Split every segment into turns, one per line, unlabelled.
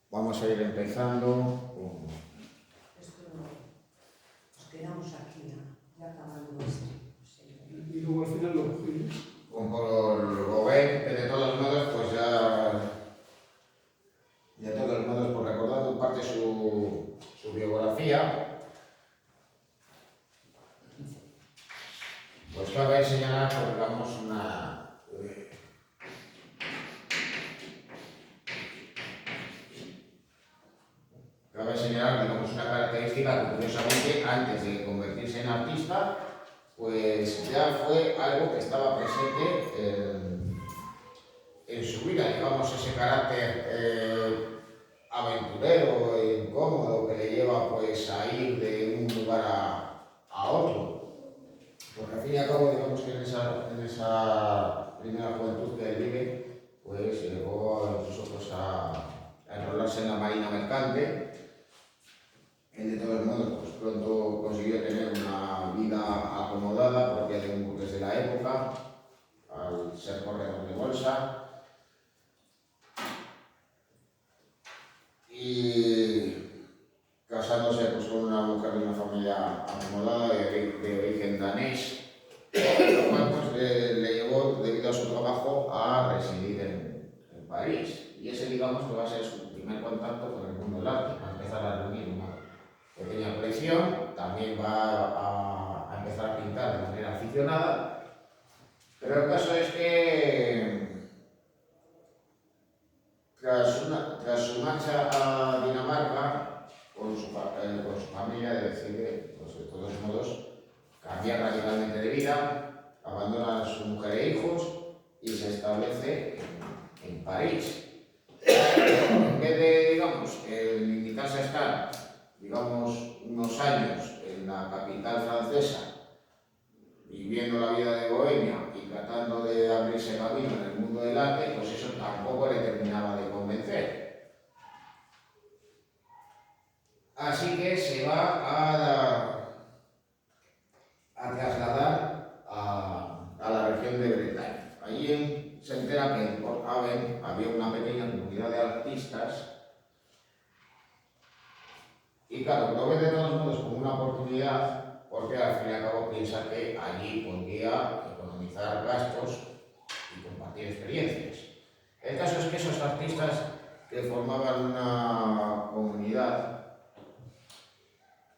Vamos a ir empezando.
Esto nos quedamos aquí, ya acabando este.
Y luego al final lo cogimos.
Por Gauguin, que de todos modos, pues de todos modos, por recordando en parte su biografía, pues cabe señalar, pues, digamos, una característica que, curiosamente, antes de convertirse en artista, pues ya fue algo que estaba presente en su vida, digamos, ese carácter aventurero e incómodo que le lleva, pues, a ir de un lugar a otro. Porque al fin y al cabo, digamos que en esa primera juventud que él vive, pues llegó incluso, pues, a enrolarse en la marina mercante. Él, de todos modos, pues pronto consiguió tener una vida acomodada propia de un burgués de la época, al ser corredor de bolsa. Y casándose, pues, con una mujer de una familia acomodada de origen danés, lo cual, pues, le llevó, debido a su trabajo, a residir en París. Y ese, digamos, que va a ser su primer contacto con el mundo del arte. Va a empezar a reunir una pequeña colección, también va a empezar a pintar de manera aficionada, pero el caso es que tras su marcha a Dinamarca con su familia, decide, pues, de todos modos, cambiar radicalmente de vida, abandona a su mujer e hijos y se establece en París. En vez de, digamos, limitarse a estar, digamos, unos años en la capital francesa, viviendo la vida de bohemia y tratando de abrirse camino en el mundo del arte, pues eso tampoco le terminaba de convencer. Así que se va a trasladar a la región de Bretaña. Allí se entera que en Port Aven había una pequeña comunidad de artistas y, claro, lo ve de todos modos como una oportunidad, porque al fin y al cabo piensa que allí podría economizar gastos y compartir experiencias. El caso es que esos artistas que formaban una comunidad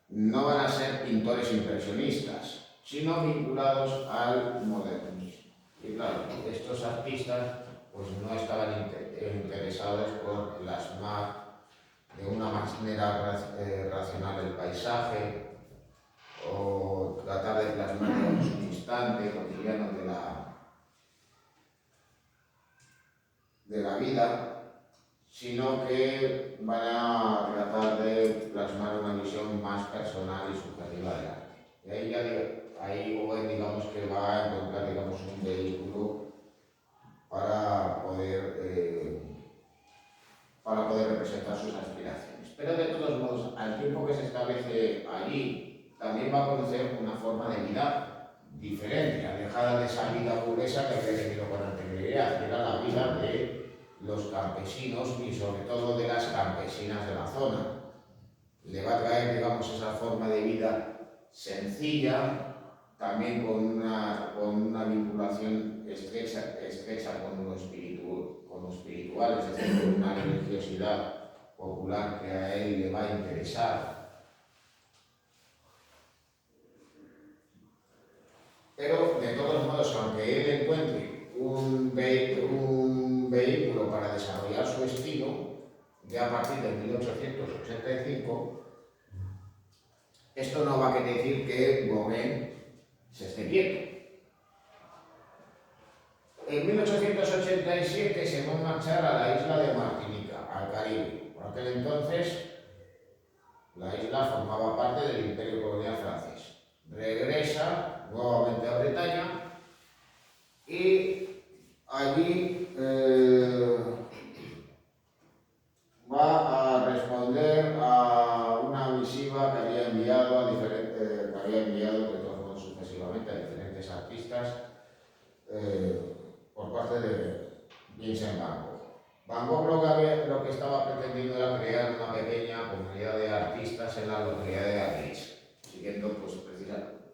no van a ser pintores impresionistas, sino vinculados al modernismo. Y claro, estos artistas, pues, no estaban interesados por plasmar de una manera racional el paisaje, o tratar de plasmar, digamos, un instante cotidiano de la vida, sino que van a tratar de plasmar una visión más personal y subjetiva del arte. Y ahí Gauguin, digamos, que va a encontrar, digamos, un vehículo para poder representar sus aspiraciones. Pero, de todos modos, al tiempo que se establece allí, también va a conocer una forma de vida diferente, alejada de esa vida burguesa que había tenido con anterioridad, que era la vida de los campesinos y sobre todo de las campesinas de la zona. Le va a traer, digamos, esa forma de vida sencilla, también con una vinculación estrecha con lo espiritual, es decir, con una religiosidad popular que a él le va a interesar. Pero, de todos modos, aunque él encuentre un vehículo para desarrollar su estilo, ya a partir de 1885, esto no va a querer decir que Gauguin se esté quieto. En 1887 se va a marchar a la isla de Martinica, al Caribe. Por aquel entonces, la isla formaba parte del Imperio Colonial francés. Regresa nuevamente a Bretaña y allí va a responder a una misiva que había enviado de todos modos sucesivamente a diferentes artistas por parte de Vincent Van Gogh. Van Gogh lo que estaba pretendiendo era crear una pequeña comunidad de artistas en la localidad de Arles, siguiendo pues,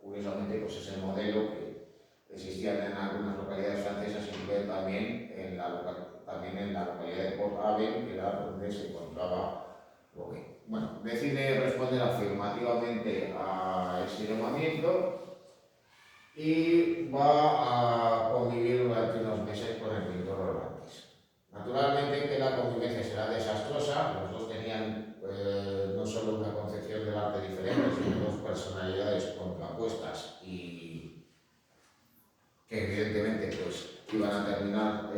curiosamente pues, ese modelo que existía en algunas localidades francesas y también en la localidad de Port-Aven, que era donde se encontraba Gauguin. Bueno, decide responder afirmativamente a ese llamamiento y va a convivir durante unos meses con el pintor Rorschach. Naturalmente que la convivencia será desastrosa, los dos tenían no solo una concepción del arte diferente, sino dos personalidades contrapuestas y que evidentemente pues, iban a terminar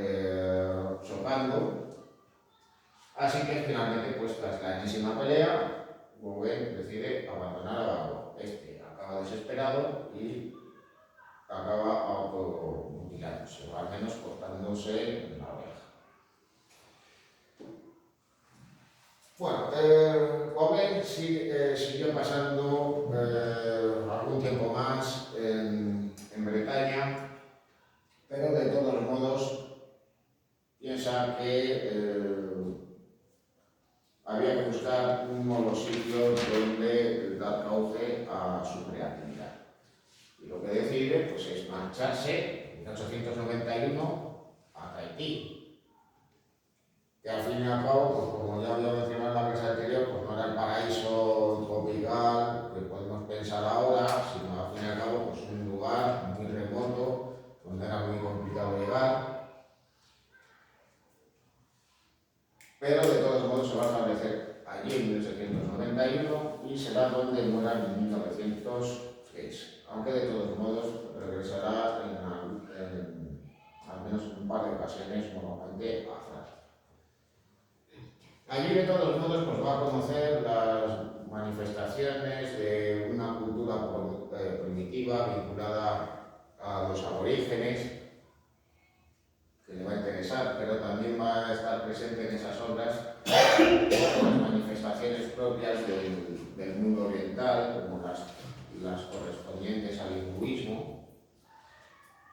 chocando. Así que finalmente, pues tras la enésima pelea, Gauguin decide abandonar a Van Gogh. Este acaba desesperado y acaba automutilándose, o al menos cortándose la oreja. Bueno, Gauguin siguió pasando algún tiempo más en Bretaña, pero de todos modos piensa que había que buscar un nuevo sitio donde dar cauce a su creatividad. Y lo que decide pues, es marcharse en 1891 a Tahití, que al fin y al cabo, pues, como ya había mencionado en la clase anterior, pues no era el paraíso tropical que podemos pensar ahora, sino al fin y al cabo pues, un lugar muy remoto, donde era muy complicado llegar. Pero de todos modos se va a establecer allí en 1891 y será donde muera en 1906, aunque de todos modos regresará al menos un par de ocasiones nuevamente a Francia. Allí de todos modos pues, va a conocer las manifestaciones de una cultura primitiva vinculada a los aborígenes, que le va a interesar, pero también va a estar presente en esas obras las manifestaciones propias del mundo oriental, como las correspondientes al hinduismo,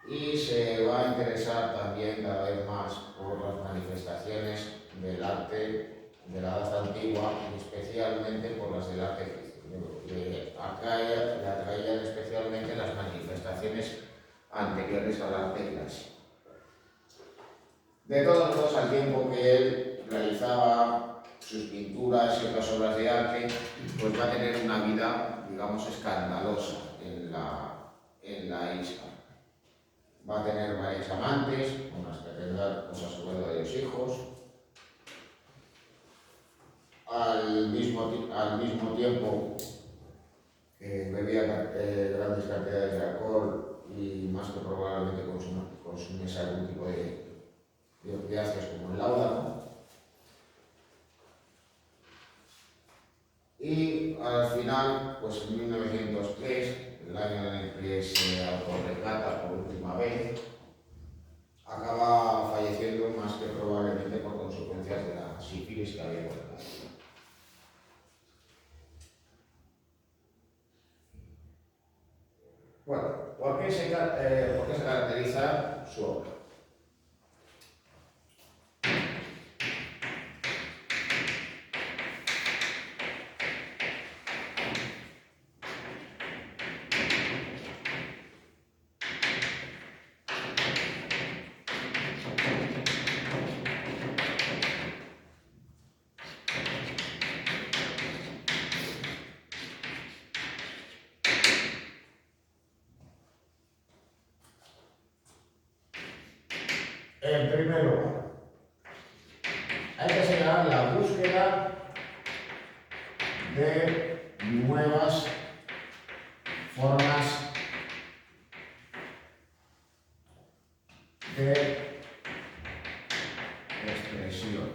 y se va a interesar también cada vez más por las manifestaciones del arte de la Edad Antigua, y especialmente por las del arte egipcio. Le atraían especialmente las manifestaciones anteriores al arte clásico. De todos modos, al tiempo que él realizaba sus pinturas y otras obras de arte, pues va a tener una vida, digamos, escandalosa en la isla. Va a tener varias amantes, con las que tendrá pues, a su vez varios hijos. Al mismo tiempo que bebía grandes cantidades de alcohol y más que probablemente consumiese algún tipo de opiáceos como el láudano. Y al final, pues en 1903, el año en el que se autorretrata por última vez, acaba falleciendo más que probablemente por consecuencias de la sífilis que había contraído. Bueno, ¿por qué se caracteriza su obra? En primer lugar, hay que señalar la búsqueda de nuevas formas de expresión.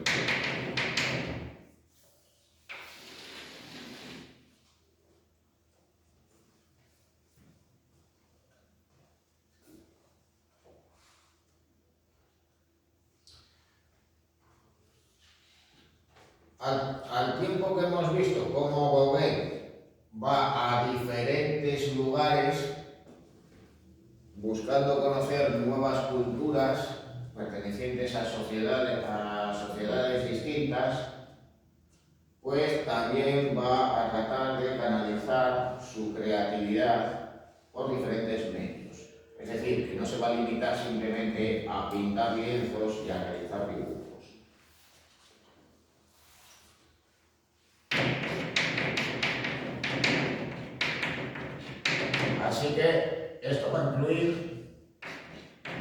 Al tiempo que hemos visto cómo Gauguin va a diferentes lugares buscando conocer nuevas culturas pertenecientes a sociedades distintas, pues también va a tratar de canalizar su creatividad por diferentes medios. Es decir, que no se va a limitar simplemente a pintar lienzos y a realizar dibujos. Así que esto va a incluir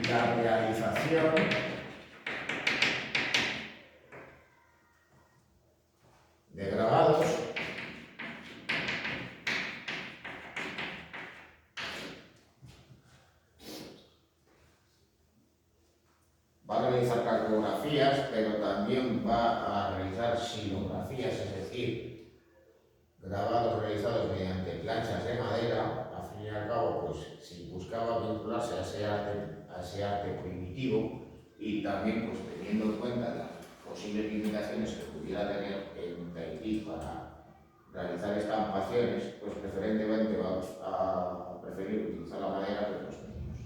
la realización de grabados, va a realizar cartografías, pero también va a realizar silografías, es decir, grabados realizados mediante planchas de madera. Al fin y al cabo, pues si buscaba vincularse a ese arte primitivo y también pues teniendo en cuenta las posibles limitaciones que pudiera tener en Tahití para realizar estampaciones, pues preferentemente va a preferir utilizar la madera que los medios.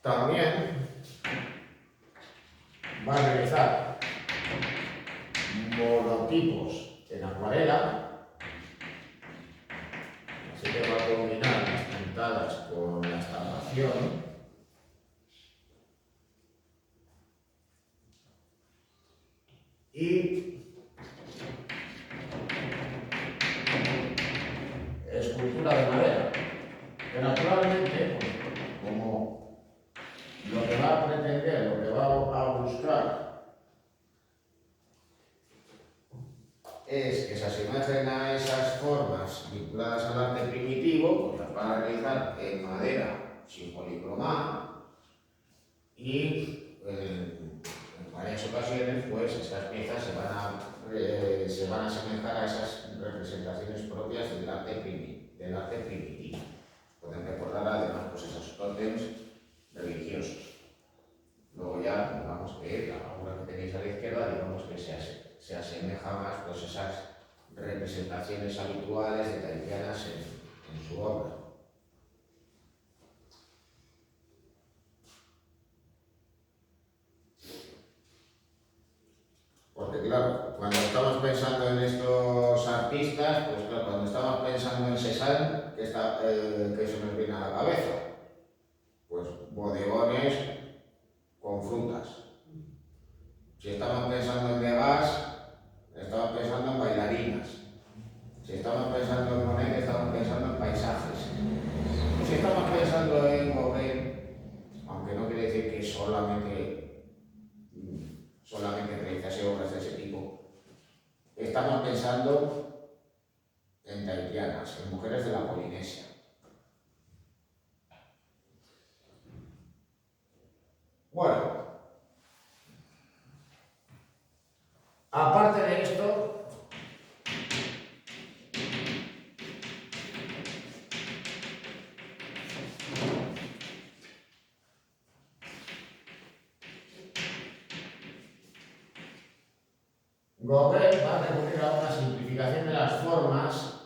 También va a realizar monotipos en acuarela, así que va a combinar las pintadas con la estampación. Y escultura de madera, que naturalmente, pues, como lo que va a pretender, lo que va a buscar es que se asemejen a esas formas vinculadas al arte primitivo, pues las van a realizar en madera sin policromar y en varias ocasiones pues estas piezas se van a asemejar a esas representaciones propias del arte primitivo. Pueden recordar además pues esos tótems religiosos. Luego ya, digamos que la obra que tenéis a la izquierda, digamos que se asemeja más pues esas representaciones habituales de tahitianas en su obra. Porque claro, cuando estamos pensando en estos artistas, pues claro, cuando estamos pensando en Cézanne, ¿qué se nos viene a la cabeza? Pues bodegones con frutas. Si estamos pensando en Degas, estamos pensando en bailarinas. Si estamos pensando en Monet, estamos pensando en paisajes. Si estamos pensando en Gauguin, aunque no quiere decir que solamente realizase obras de ese tipo, estamos pensando en tahitianas, en mujeres de la Polinesia. Bueno, aparte de esto, Gauguin va a recurrir a una simplificación de las formas,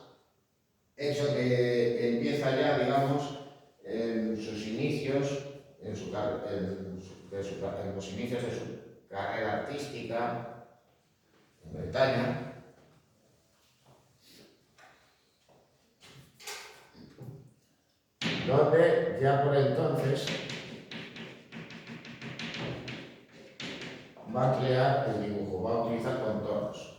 hecho que empieza ya, digamos, en sus inicios, en los inicios de su carrera artística en Bretaña, donde ya por entonces va a crear el dibujo, va a utilizar contornos.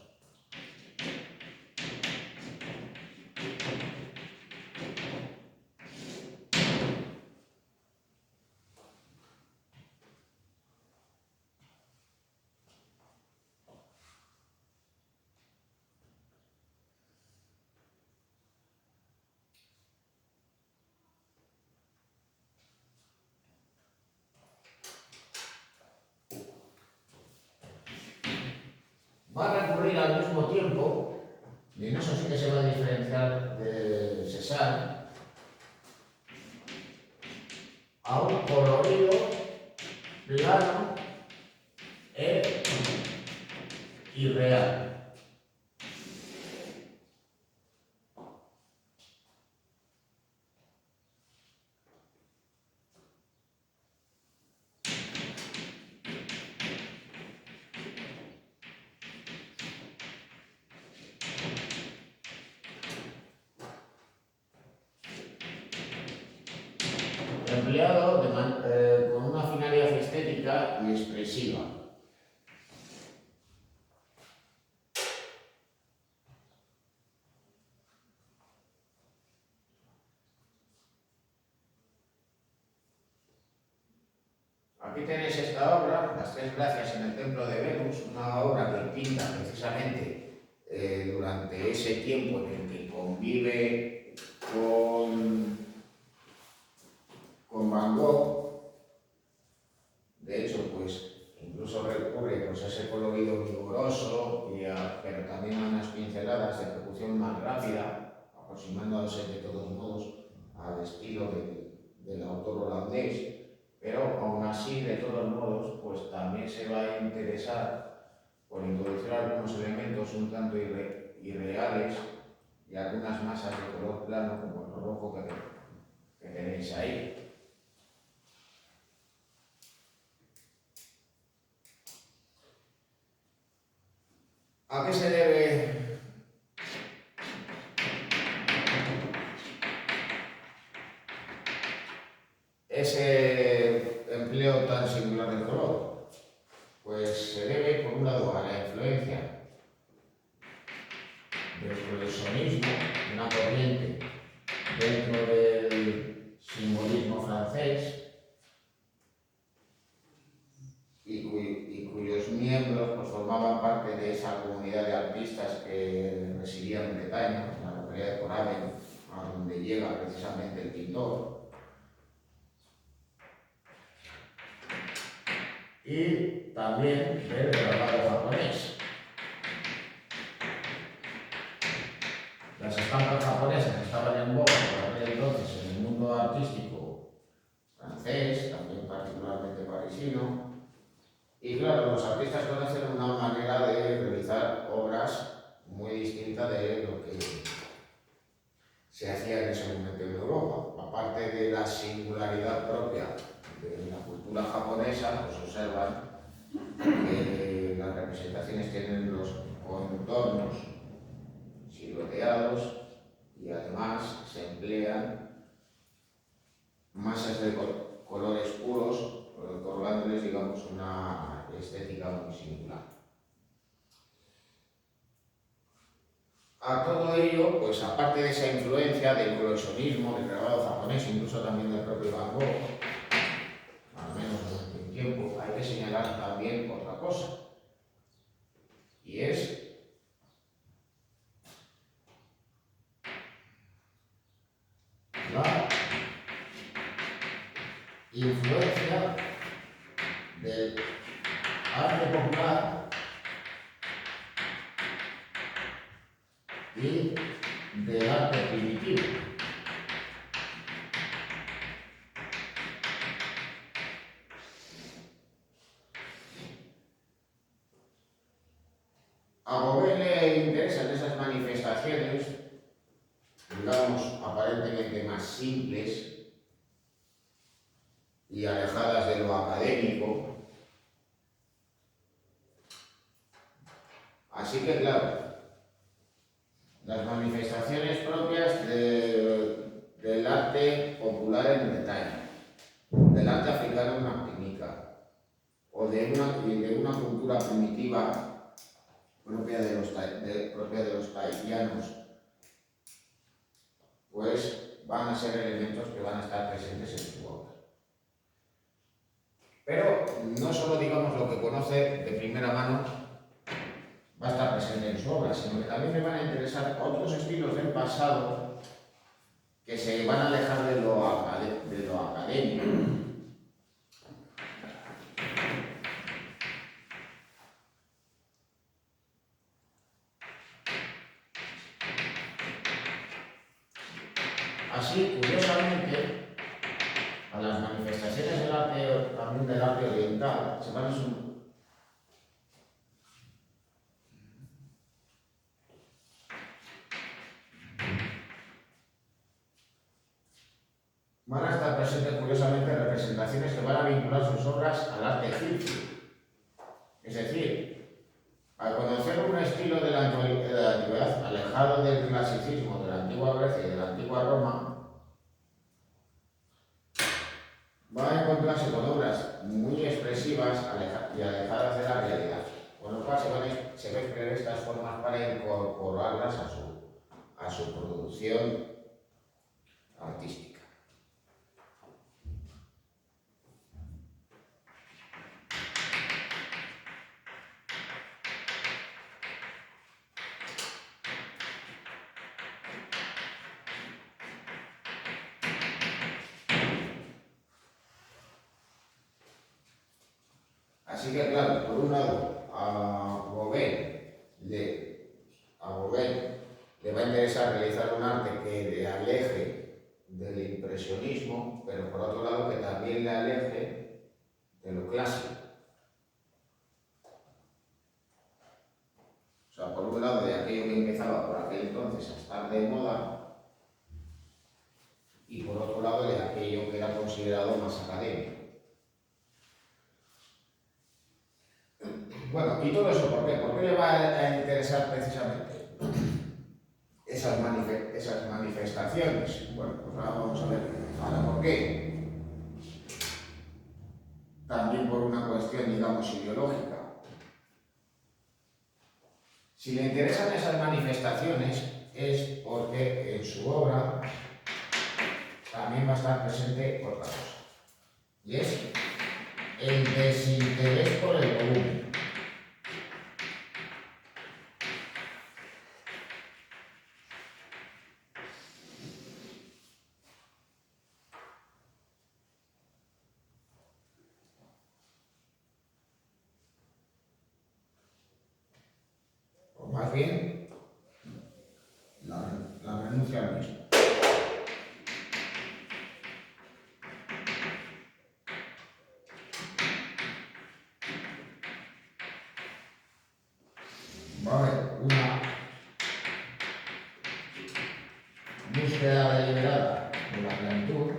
Va a recurrir al mismo tiempo, y en eso sí que se va a diferenciar de Cézanne, a un colorido plano y real. empleado con una finalidad estética y expresiva. Aquí tenéis esta obra, Las Tres Gracias en el Templo de Venus, una obra que pinta precisamente durante ese tiempo en el que convive con Van Gogh. De hecho, pues incluso recurre pues, a ese colorido vigoroso, pero también a unas pinceladas de ejecución más rápida, aproximándose de todos modos al estilo del autor holandés. Pero aún así, de todos modos, pues también se va a interesar por introducir algunos elementos un tanto irreales y algunas masas de color plano, como el rojo que tenéis ahí. ¿A qué se debe ese empleo tan singular del color? Pues se debe, por un lado, a la influencia del expresionismo, una corriente dentro del simbolismo francés, y cuyos miembros pues, formaban parte de esa comunidad de artistas que residían en Bretaña, en la localidad de Coraven, a donde llega precisamente el pintor. Y también del grabado japonés. Las estampas japonesas estaban en boga por aquel entonces en el mundo artístico francés, también particularmente parisino. Y claro, los artistas conocen una manera de realizar obras muy distinta de lo que se hacía en ese momento en Europa. Aparte de la singularidad propia de la cultura japonesa, pues observan que las representaciones tienen los contornos silueteados y además se emplean masas de colores puros, otorgándoles, digamos, una estética muy singular. A todo ello, pues aparte de esa influencia del coleccionismo, del grabado japonés, incluso también del propio Van Gogh, al menos durante un tiempo, hay que señalar también otra cosa, y es la influencia del arte popular y del arte primitivo. A Gauguin le interesan esas manifestaciones, digamos, aparentemente más simples y alejadas de lo académico. Así que, claro, las manifestaciones propias del arte popular en Bretaña, del arte africano en Martinica, o de una cultura primitiva propia de los tahitianos, pues van a ser elementos que van a estar presentes en su obra. Pero no solo digamos lo que conoce de primera mano va a estar presente en su obra, sino que también le van a interesar otros estilos del pasado que se van a alejar de lo académico. Así, curiosamente, a las manifestaciones del arte, también del arte oriental, se van a estar presentes, curiosamente, representaciones que van a vincular sus obras al arte egipcio. Es decir, al conocer un estilo de la antigüedad alejado del clasicismo de la antigua Grecia y de la antigua Roma, va a encontrarse con obras muy expresivas y alejadas de la realidad, con lo cual se va a crear estas formas para incorporarlas a su producción artística. Así que claro, por un lado, a Gauguin le va a interesar realizar un arte que le aleje del impresionismo, pero por otro lado que también le aleje de lo clásico. O sea, por un lado de aquello que empezaba por aquel entonces a estar de moda, y por otro lado de aquello que era considerado más académico. Bueno, ¿y todo eso por qué? ¿Por qué le va a interesar precisamente esas manifestaciones? Bueno, pues ahora vamos a ver. Ahora, ¿por qué? También por una cuestión, digamos, ideológica. Si le interesan esas manifestaciones es porque en su obra también va a estar presente otra cosa. Y es el desinterés por el volumen. O más bien, la renuncia al mismo. Va a haber una búsqueda deliberada de la plenitud,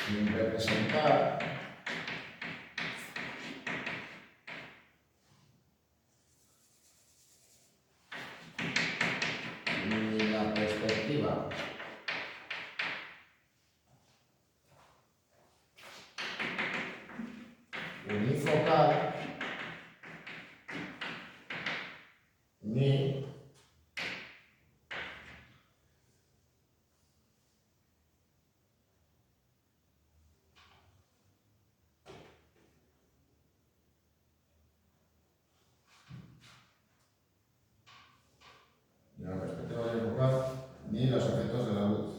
sin representar ni la perspectiva unifocal ni la perspectiva unifocal ni los efectos de la luz.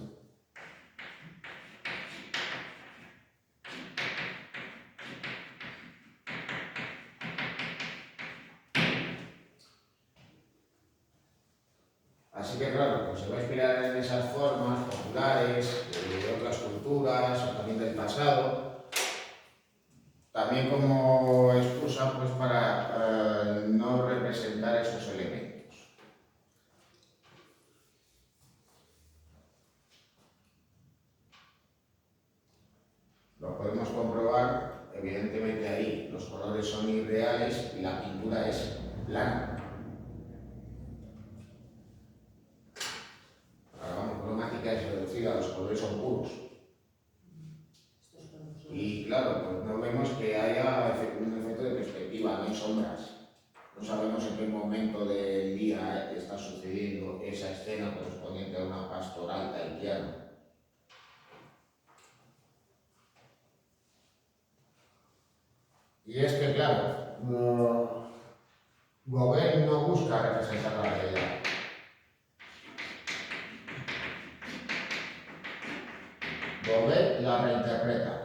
Así que claro, pues se va a inspirar en esas formas populares de otras culturas o también del pasado, también como excusa pues para no representar esos elementos. Lo podemos comprobar, evidentemente ahí los colores son irreales y la pintura es plana. La gama cromática es reducida, los colores son puros. Y claro, pues no vemos que haya un efecto de perspectiva, no hay sombras. No sabemos en qué momento del día está sucediendo esa escena correspondiente a una pastoral tahitiana. Y es que, claro, Gauguin no busca representar la realidad. Gauguin la reinterpreta.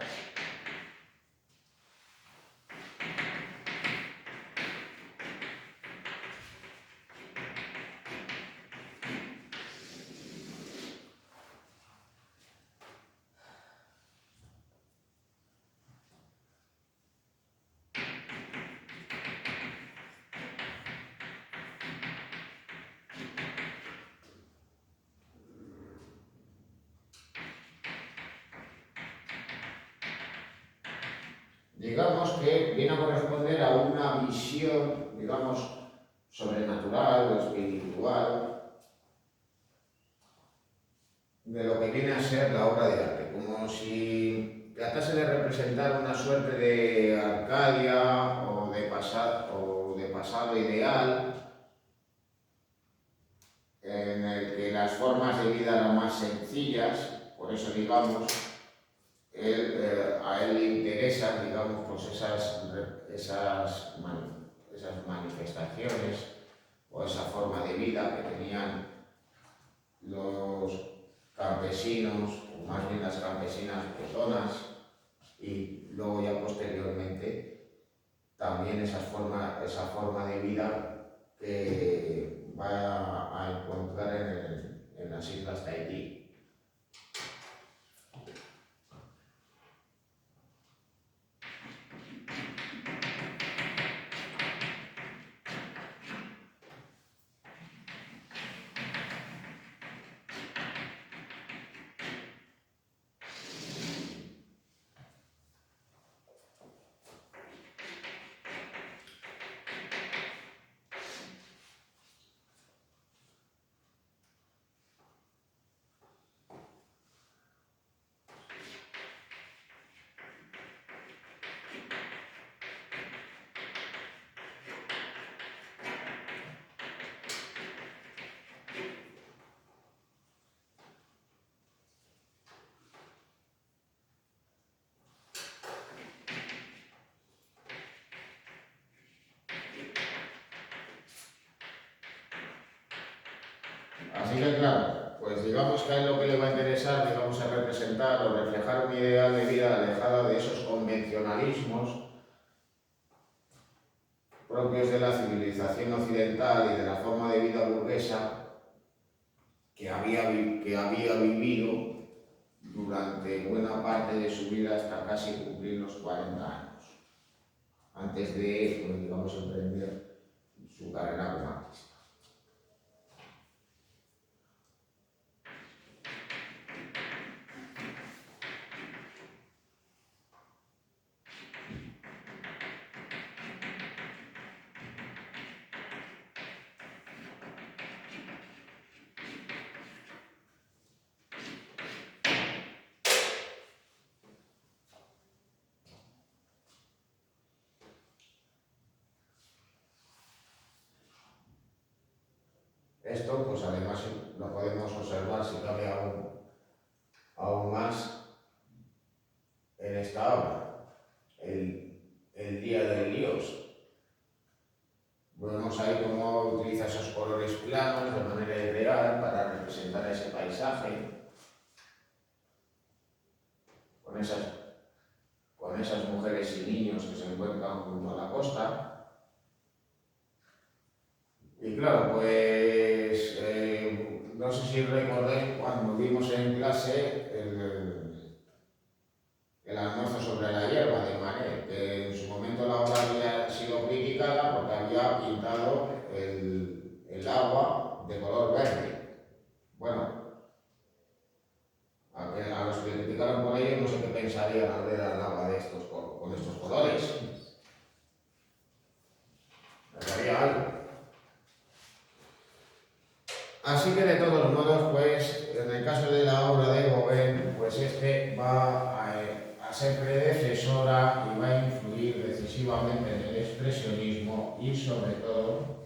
digamos que viene a corresponder a una visión, digamos, sobrenatural o espiritual de lo que viene a ser la obra de arte, como si tratase de representar una suerte de Arcadia o de pasado ideal, en el que las formas de vida eran más sencillas. Por eso, digamos, a él le interesan, digamos, pues esas manifestaciones o esa forma de vida que tenían los campesinos, o más bien las campesinas bretonas, y luego ya posteriormente también esa forma de vida que va a encontrar en las islas Tahití. Así que claro, pues digamos que a él lo que le va a interesar, digamos, es representar o reflejar un ideal de vida alejada de esos convencionalismos propios de la civilización occidental y de la forma de vida burguesa que había vivido durante buena parte de su vida hasta casi cumplir los 40 años, antes de, pues, digamos, emprender su carrera como artista. Esto, pues además lo podemos observar, si cabe aún más, en esta obra, el Día del Dios. Vemos ahí cómo utiliza esos colores planos de manera ideal para representar ese paisaje, con esas mujeres y niños que se encuentran junto a la costa. Y claro, pues no sé si recordáis cuando vimos en clase el almuerzo sobre la hierba de Manet, que en su momento la obra había sido criticada porque había pintado el agua de color verde. Bueno, a los que criticaron por ello no sé qué pensarían al ver el agua con estos colores. ¿Les haría algo? Así que de todos modos, pues en el caso de la obra de Gauguin, pues va a ser predecesora y va a influir decisivamente en el expresionismo y sobre todo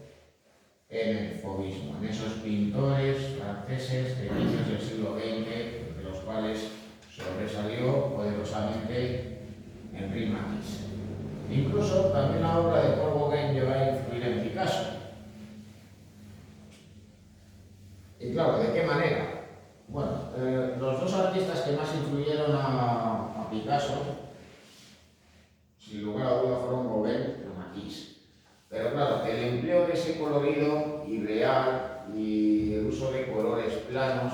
en el fauvismo, en esos pintores franceses de inicios del siglo XX, de los cuales sobresalió poderosamente Henri Matisse. Incluso también la obra de Paul Gauguin va a influir en Picasso. Y claro, ¿de qué manera? Bueno, los dos artistas que más influyeron a Picasso, sin lugar a duda, fueron Gauguin y Matisse. Pero claro, el empleo de ese colorido irreal y el uso de colores planos,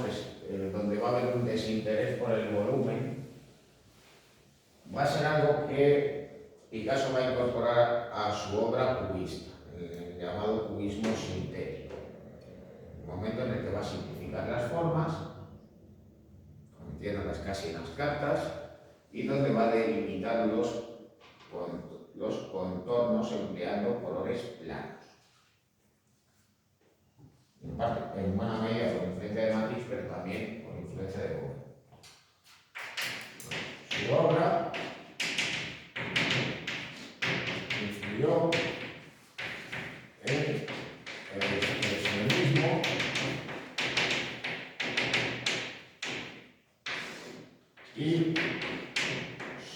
donde va a haber un desinterés por el volumen, va a ser algo que Picasso va a incorporar a su obra cubista, el llamado cubismo sintético. El momento en el que va a simplificar las formas, cometiéndolas casi en abstractas, y donde va a delimitarlos los contornos empleando colores blancos. En parte, en buena medida por influencia de Matisse, pero también por influencia de Gauguin. Su obra influyó en el expresionismo y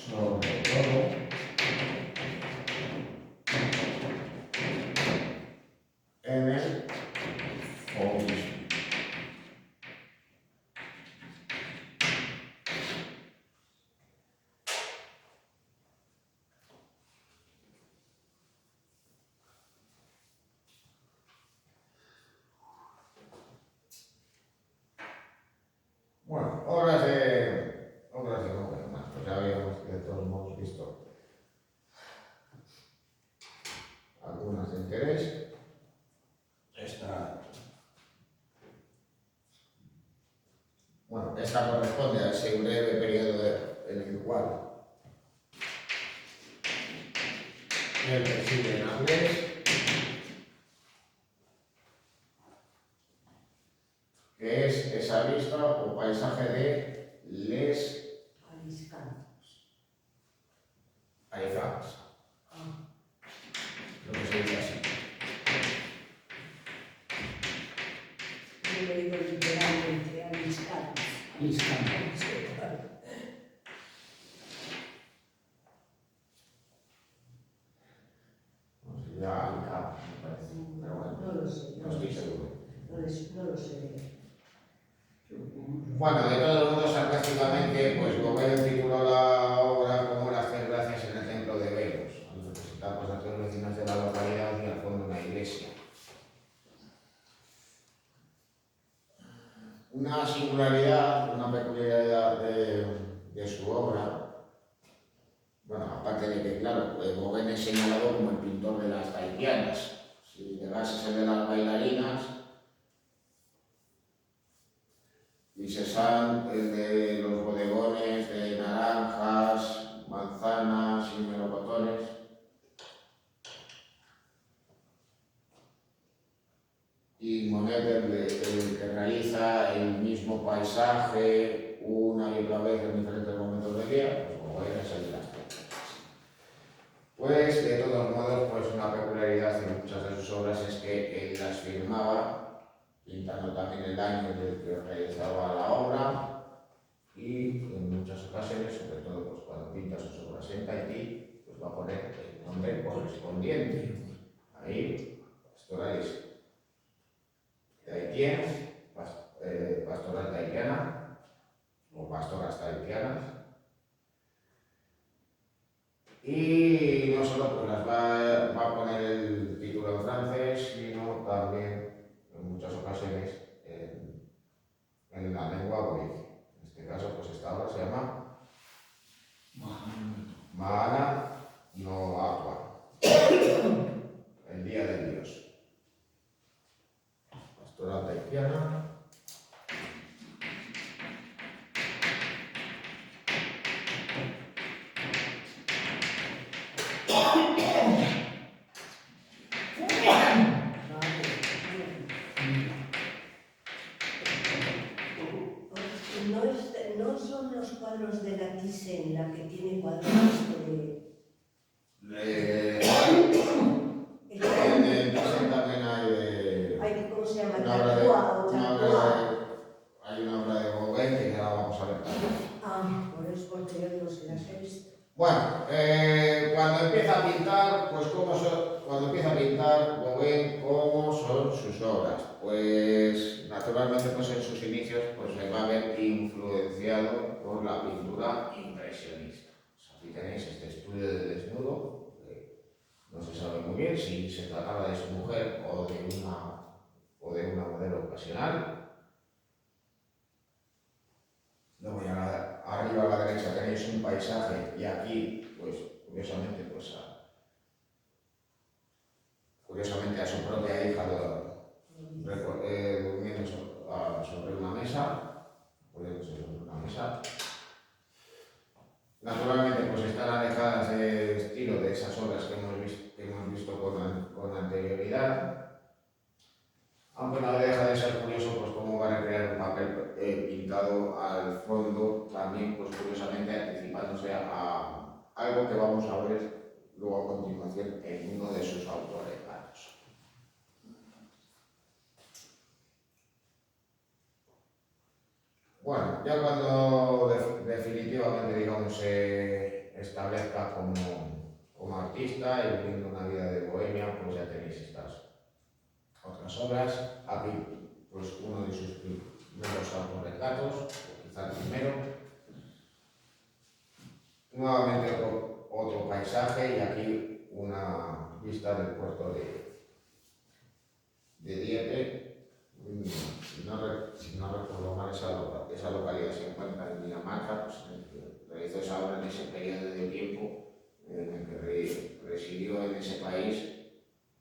sobre todo en el fauvismo. Bueno, obras de Gauguin, pues ya habíamos de todos modos visto algunas de interés. Esta corresponde a ese breve periodo en el cual él reside en Angers, que es esa vista o paisaje de Les Aifans, lo que se dice así.
Yo lo digo literalmente, Aliscans.
No sé, ya Alicante, me parece, pero bueno,
No lo sé,
no estoy seguro.
no lo sé.
Bueno, de todos modos, sarcásticamente, pues Gauguin tituló la obra como Las Tres Gracias en el Templo de Belos, al representar pues, a tres vecinas de la localidad y al fondo una iglesia. Una singularidad, una peculiaridad de su obra, bueno, aparte de que, claro, Gauguin es señalado como el pintor de las tahitianas. Si llegase el de las bailarinas, y Cézanne el de los bodegones de naranjas, manzanas y melocotones. Y Monet el que realiza el mismo paisaje una y otra vez en diferentes momentos del día, pues como es el de las plantas. Pues de todos modos, pues una peculiaridad de muchas de sus obras es que él las firmaba pintando también el año en el que realizaba la obra y en muchas ocasiones, sobre todo pues, cuando pinta sus obras en Tahití, pues va a poner el nombre correspondiente. Ahí, pastorales tahitianas, pastoral tahitiana o pastoras tahitianas. Y no solo pues las va a poner el título en francés, sino también en muchas ocasiones en la lengua aborigen. En este caso, pues esta obra se llama Mahana no Aqua, el día del Dios. Pastoral tahitiana.
No son los cuadros de la Thyssen la que tiene cuadros
En el Thyssen también hay
¿cómo se llama?
hay una obra de Gauguin que ya la vamos a ver también.
Por eso porque yo digo si las he visto.
Bueno, cuando empieza a pintar, pues cuando empieza a pintar Gauguin, ¿cómo son sus obras? Pues naturalmente pues en sus inicios pues se va a ver influenciado por la pintura impresionista. Pues aquí tenéis este estudio del desnudo, no se sabe muy bien si se trataba de su mujer o de una modelo ocasional. Luego ya arriba a la derecha tenéis un paisaje y aquí, pues curiosamente, pues a su propia hija durmiendo sobre una mesa, poniéndose sobre una mesa. Naturalmente, pues están alejadas de estilo de esas obras que hemos visto con anterioridad. Aunque no deja de ser curioso pues cómo van a crear un papel pintado al fondo, también pues curiosamente anticipándose a algo que vamos a ver luego a continuación en uno de sus autorretratos. Bueno, ya cuando definitivamente digamos se establezca como artista y viviendo una vida de bohemia, pues ya tenéis estas otras obras. Aquí pues uno de sus primeros autorretratos, o quizá el primero. Nuevamente otro paisaje y aquí una vista del puerto de Dieppe. Si no recuerdo mal, esa localidad se encuentra en Dinamarca, pues, realizó esa obra en ese periodo de tiempo en el que residió en ese país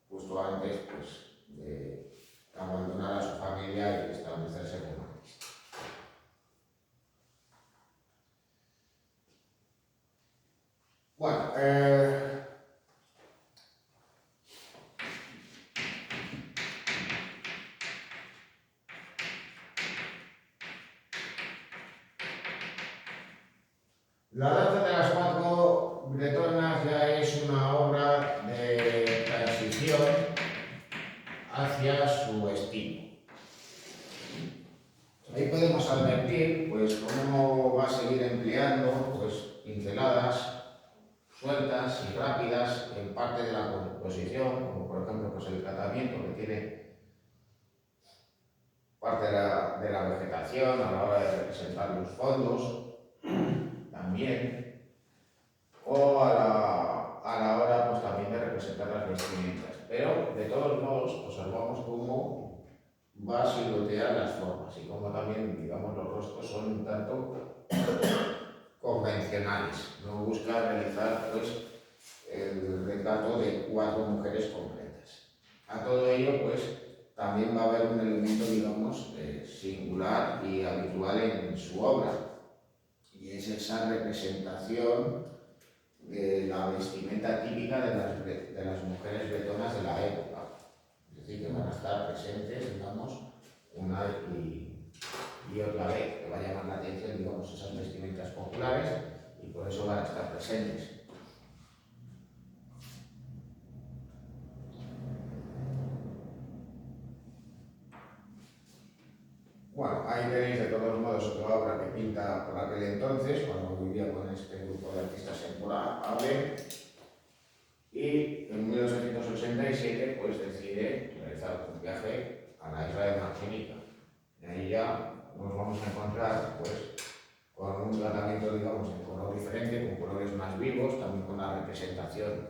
justo antes pues, de abandonar a su familia y establecerse como artista. Bueno, La danza de las cuatro bretonas ya es una obra de transición hacia su estilo. Ahí podemos advertir pues, cómo va a seguir empleando pues, pinceladas sueltas y rápidas en parte de la composición, como por ejemplo pues, el tratamiento que tiene parte de la vegetación a la hora de representar los fondos también, o a la hora pues, también de representar las vestimentas. Pero de todos modos observamos cómo va a siluetear las formas y cómo también, digamos, los rostros son un tanto convencionales. No busca realizar pues, el retrato de cuatro mujeres completas. A todo ello, pues, también va a haber un elemento, digamos, singular y habitual en su obra, y es esa representación de la vestimenta típica de las mujeres bretonas de la época. Es decir, que van a estar presentes, digamos, una y otra vez, que va a llamar la atención, digamos, esas vestimentas populares, y por eso van a estar presentes. Bueno, ahí tenéis de todos modos otra obra que pinta por aquel entonces, cuando vivía con este grupo de artistas en Port-Aven, y en 1887 pues decide realizar un viaje a la isla de Martinica. Y ahí ya nos vamos a encontrar pues, con un tratamiento, digamos, en color diferente, con colores más vivos, también con la representación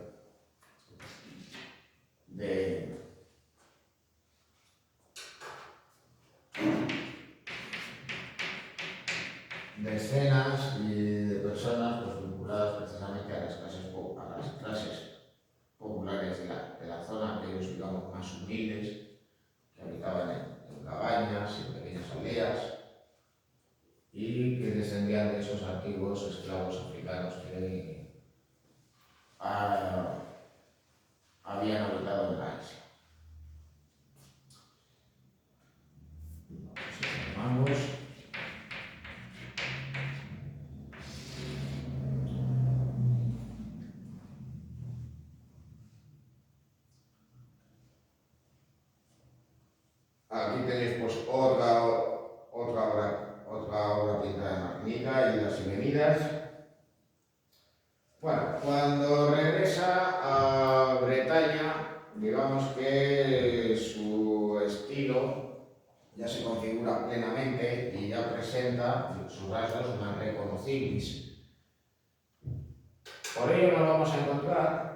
de escenas y de personas pues, vinculadas precisamente a las clases populares de la zona, aquellos digamos más humildes que habitaban en cabañas y en pequeñas aldeas y que descendían de esos antiguos esclavos africanos que habían habitado en la isla. Vamos. Aquí tenéis pues, otra obra pintada en Martinica y las Simenidas. Bueno, cuando regresa a Bretaña, digamos que su estilo ya se configura plenamente y ya presenta sus rasgos más reconocibles. Por ello nos vamos a encontrar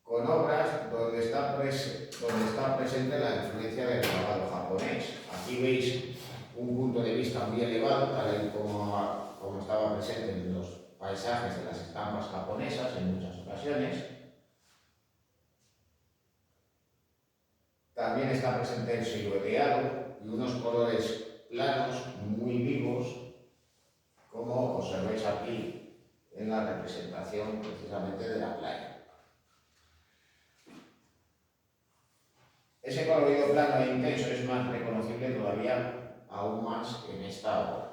con obras donde está presente la influencia del grabado japonés. Aquí veis un punto de vista muy elevado, tal y como estaba presente en los paisajes de las estampas japonesas en muchas ocasiones. También está presente el silueteado y unos colores planos muy vivos, como observáis aquí en la representación precisamente de la playa. Ese colorido plano e intenso es más reconocible todavía aún más en esta obra.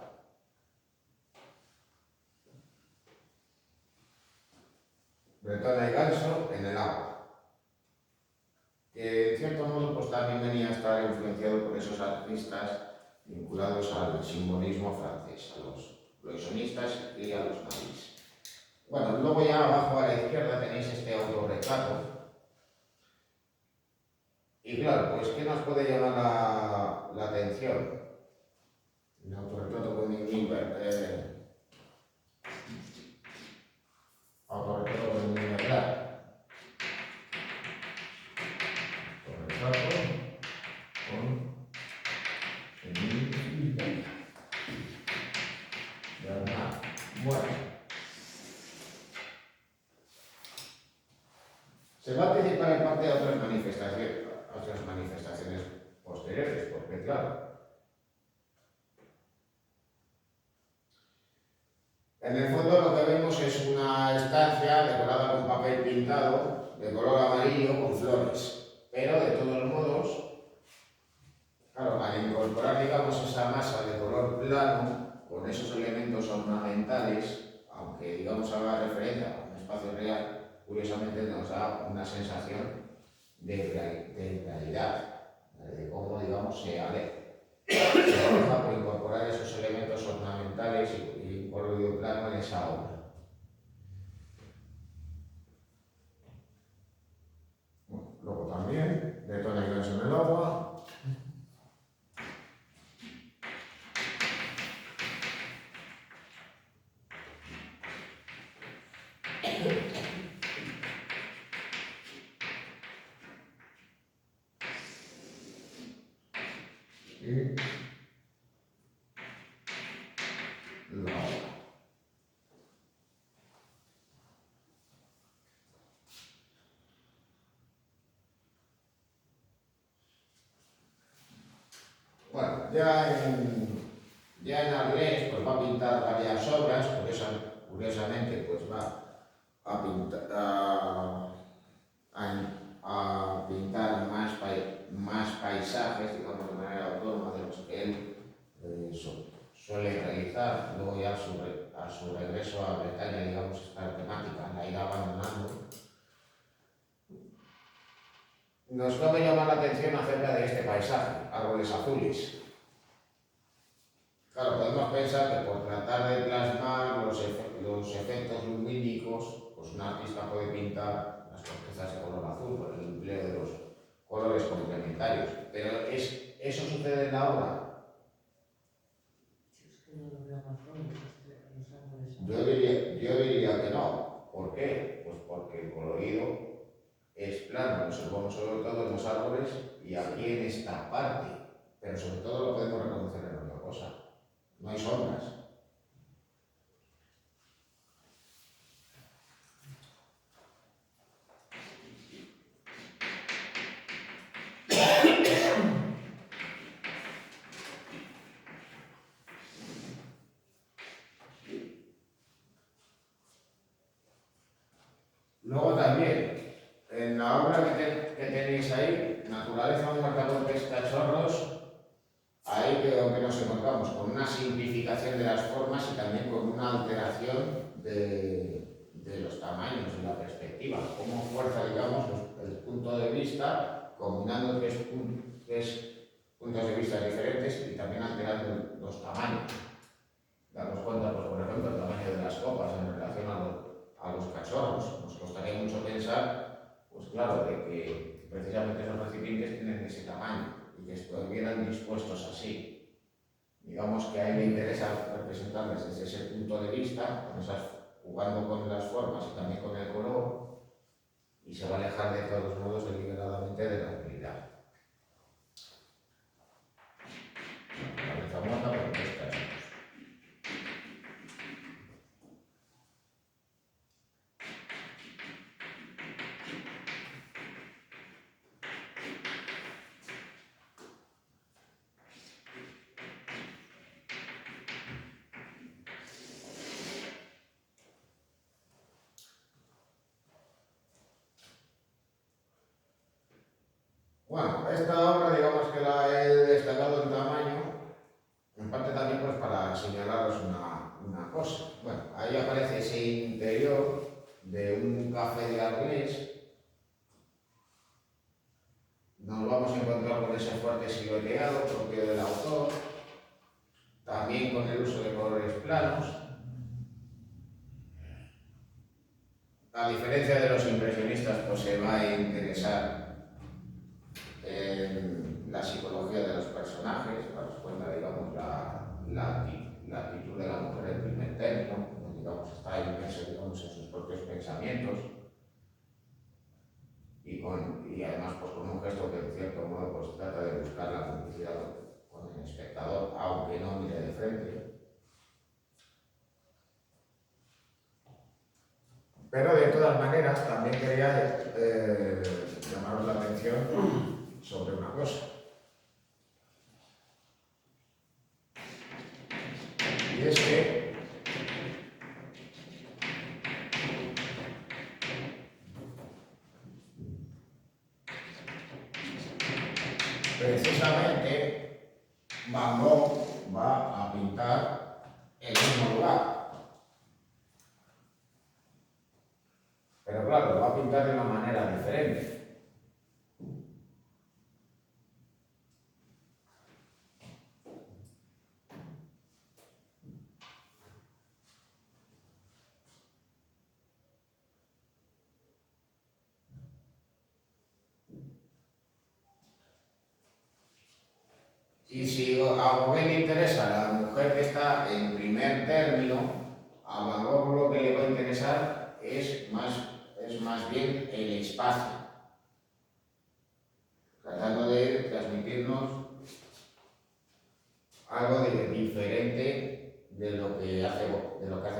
Bretona y Ganso en el agua, que en cierto modo pues también venía a estar influenciado por esos artistas vinculados al simbolismo francés, a los loisonistas y a los nazis. Bueno, luego ya abajo a la izquierda tenéis este autorretrato. Y claro, pues ¿qué nos puede llamar la atención? El autorretrato con Ingrid, autorretrato con Ingrid, autorretrato con Ingrid. Bueno, se va a anticipar en parte a otras manifestaciones posteriores, porque claro, en el fondo lo que vemos es una estancia decorada con papel pintado de color amarillo con flores, pero de todos modos, claro, al incorporar digamos esa masa de color plano con esos elementos ornamentales, aunque digamos haga referencia a un espacio real, curiosamente nos da una sensación de realidad, de cómo digamos se aleja por incorporar esos elementos ornamentales y colorido plano en esa obra. Bueno, luego también, Bretona y Ganso en el agua. Y la obra. Bueno, ya en Arles pues va a pintar varias obras, curiosamente pues va a pintar, a pintar más paisajes, digamos de manera autónoma de los que él suele realizar. Luego ya a su regreso a Bretaña, digamos, esta temática la irá abandonando. Nos cabe llamar la atención acerca de este paisaje, árboles azules. Claro, podemos pensar que por tratar de plasmar los efectos lumínicos, pues un artista puede pintar las cortezas de color azul por el empleo de los colores complementarios. Pero ¿eso sucede en la obra? Yo diría que no. ¿Por qué? Pues porque el colorido es plano, lo observamos sobre todo en los árboles y aquí en esta parte, pero sobre todo lo podemos reconocer en otra cosa. No hay sombras. Luego también, en la obra que tenéis ahí, Naturaleza muerta por pescachorros, ahí creo que nos encontramos con una simplificación de las formas y también con una alteración de los tamaños y la perspectiva. Cómo fuerza, digamos, el punto de vista, combinando tres puntos de vista diferentes y también alterando los tamaños. Damos cuenta, pues, por ejemplo, el tamaño de las copas en relación a los cachorros. Nos costaría mucho pensar, pues claro, de que precisamente esos recipientes tienen ese tamaño y que estuvieran dispuestos así. Digamos que a él le interesa representarles desde ese punto de vista, jugando con las formas y también con el color, y se va a alejar de todos modos deliberadamente de la realidad. Naturaleza muerta por pescachorros. Bueno, esta obra, digamos que la he destacado en tamaño, en parte también pues para señalaros una cosa. Bueno, ahí aparece ese interior de un café de Arles. Nos vamos a encontrar con ese fuerte silueteado propio del autor, también con el uso de colores planos. A diferencia de los impresionistas, pues se va a interesar en la psicología de los personajes, para os cuenta, digamos, la actitud de la mujer en primer término, digamos, está inmerso, digamos, en sus propios pensamientos, y además pues con un gesto que en cierto modo pues trata de buscar la complicidad con el espectador, aunque no mire de frente. Pero de todas maneras también quería llamaros la atención sobre una cosa. Y es que precisamente Van Gogh va a pintar en el mismo lugar. Pero claro, lo va a pintar de una manera diferente. Y si a Gauguin le interesa la mujer que está en primer término, a Van Gogh lo que le va a interesar es más bien el espacio, tratando de transmitirnos algo diferente de lo que hace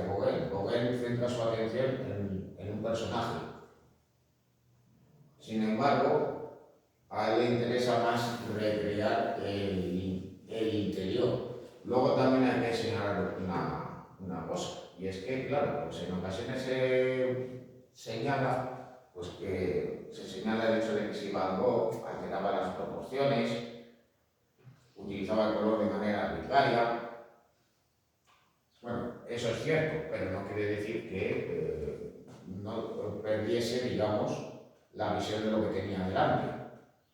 Gauguin. Gauguin centra su atención en un personaje. Sin embargo, a él le interesa más recrear el interior. Luego también hay que señalar una cosa, y es que, claro, pues en ocasiones se señala el hecho de que si Van Gogh alteraba las proporciones, utilizaba el color de manera arbitraria. Bueno, eso es cierto, pero no quiere decir que no perdiese, digamos, la visión de lo que tenía delante.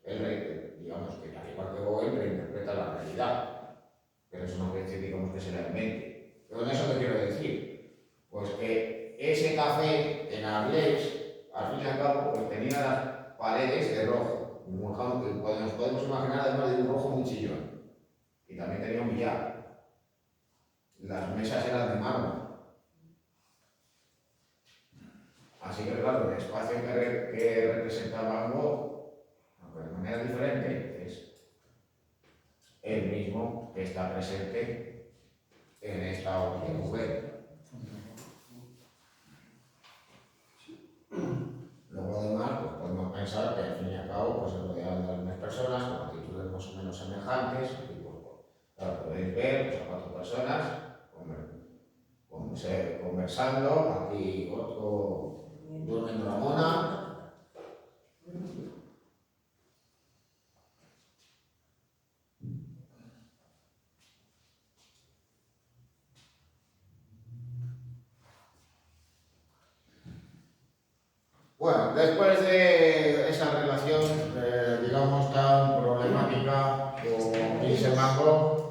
Él, digamos, que al igual que Gauguin, reinterpreta la realidad, pero eso no quiere decir, digamos, que se la invente. Con eso te quiero decir, pues que ese café en Arles, al fin y al cabo, pues tenía las paredes de rojo, que nos podemos imaginar además de un rojo muy chillón, y también tenía un billar. Las mesas eran de mármol. Así que claro, el espacio que representaba Van Gogh, de manera diferente, es el mismo que está presente en esta obra de Gauguin. Luego además, pues podemos pensar que al fin y al cabo pues, se rodean de las mismas personas con actitudes más o menos semejantes. Y, pues, claro, podéis ver pues, a 4 personas conversando, aquí otro durmiendo la mona. Bueno, después de esa relación, digamos, tan problemática con Vincent Van Gogh,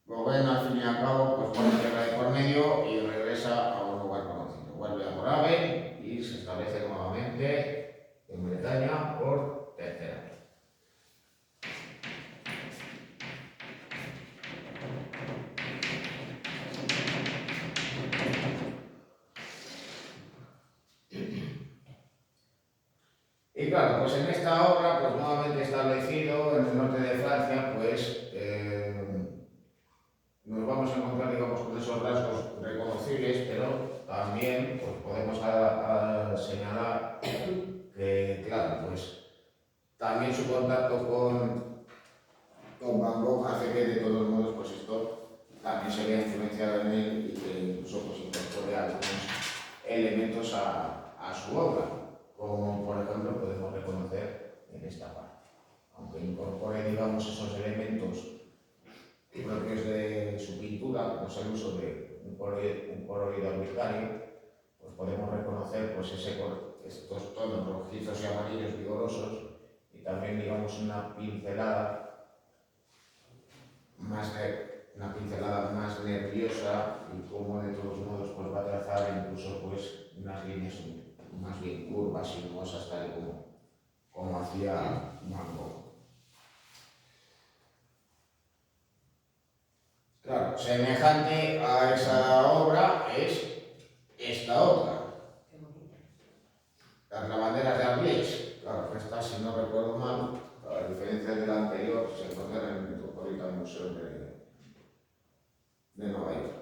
Gauguin al fin y al cabo pues pone tierra de por medio y regresa a un lugar conocido. Vuelve a Moravia y se establece nuevamente en Bretaña por tercera vez. Y claro, pues en esta obra, pues nuevamente establecido en el norte de Francia, pues nos vamos a encontrar, digamos, con esos rasgos reconocibles, pero también pues, podemos señalar que, claro, pues también su contacto con Van Gogh hace que, de todos modos, pues esto también se vea influenciado en él y que incluso pues, incorpore algunos elementos a su obra. como por ejemplo podemos reconocer en esta parte. Aunque incorpore, digamos, esos elementos propios de su pintura, como es el uso de un colorido arbitrario, pues podemos reconocer pues, estos tonos rojizos y amarillos vigorosos y también, digamos, una pincelada más nerviosa y como de todos modos pues, va a trazar incluso pues, unas líneas más bien curvas y sinuosas, tal y como hacía Van Gogh. Claro, semejante a esa obra es esta otra, las lavanderas de Arles. Claro, que esta, si no recuerdo mal, a diferencia de la anterior, se encuentra en el Metropolitan Museum de Nueva York.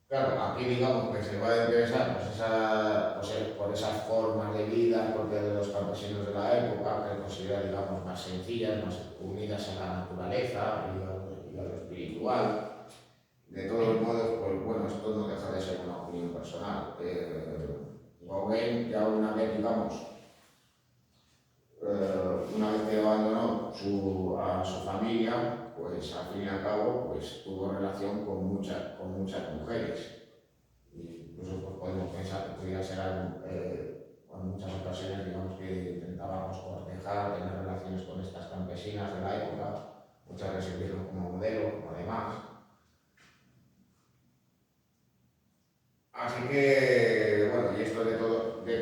Claro, aquí digamos que se va a interesar por esas formas de vida propias de los campesinos de la época, que él considera, digamos, más sencillas, más unidas a la naturaleza y a lo espiritual. De todos modos, pues bueno, esto no deja de ser una opinión personal. Gauguin ya una vez, digamos, una vez que abandonó a su familia, pues al fin y al cabo pues, tuvo relación con muchas mujeres. Y incluso pues, podemos pensar que podría ser algo, en muchas ocasiones, digamos, que intentábamos cortejar, tener relaciones con estas campesinas de la época, muchas veces sirvieron como modelo, como demás. Así que, bueno, y esto de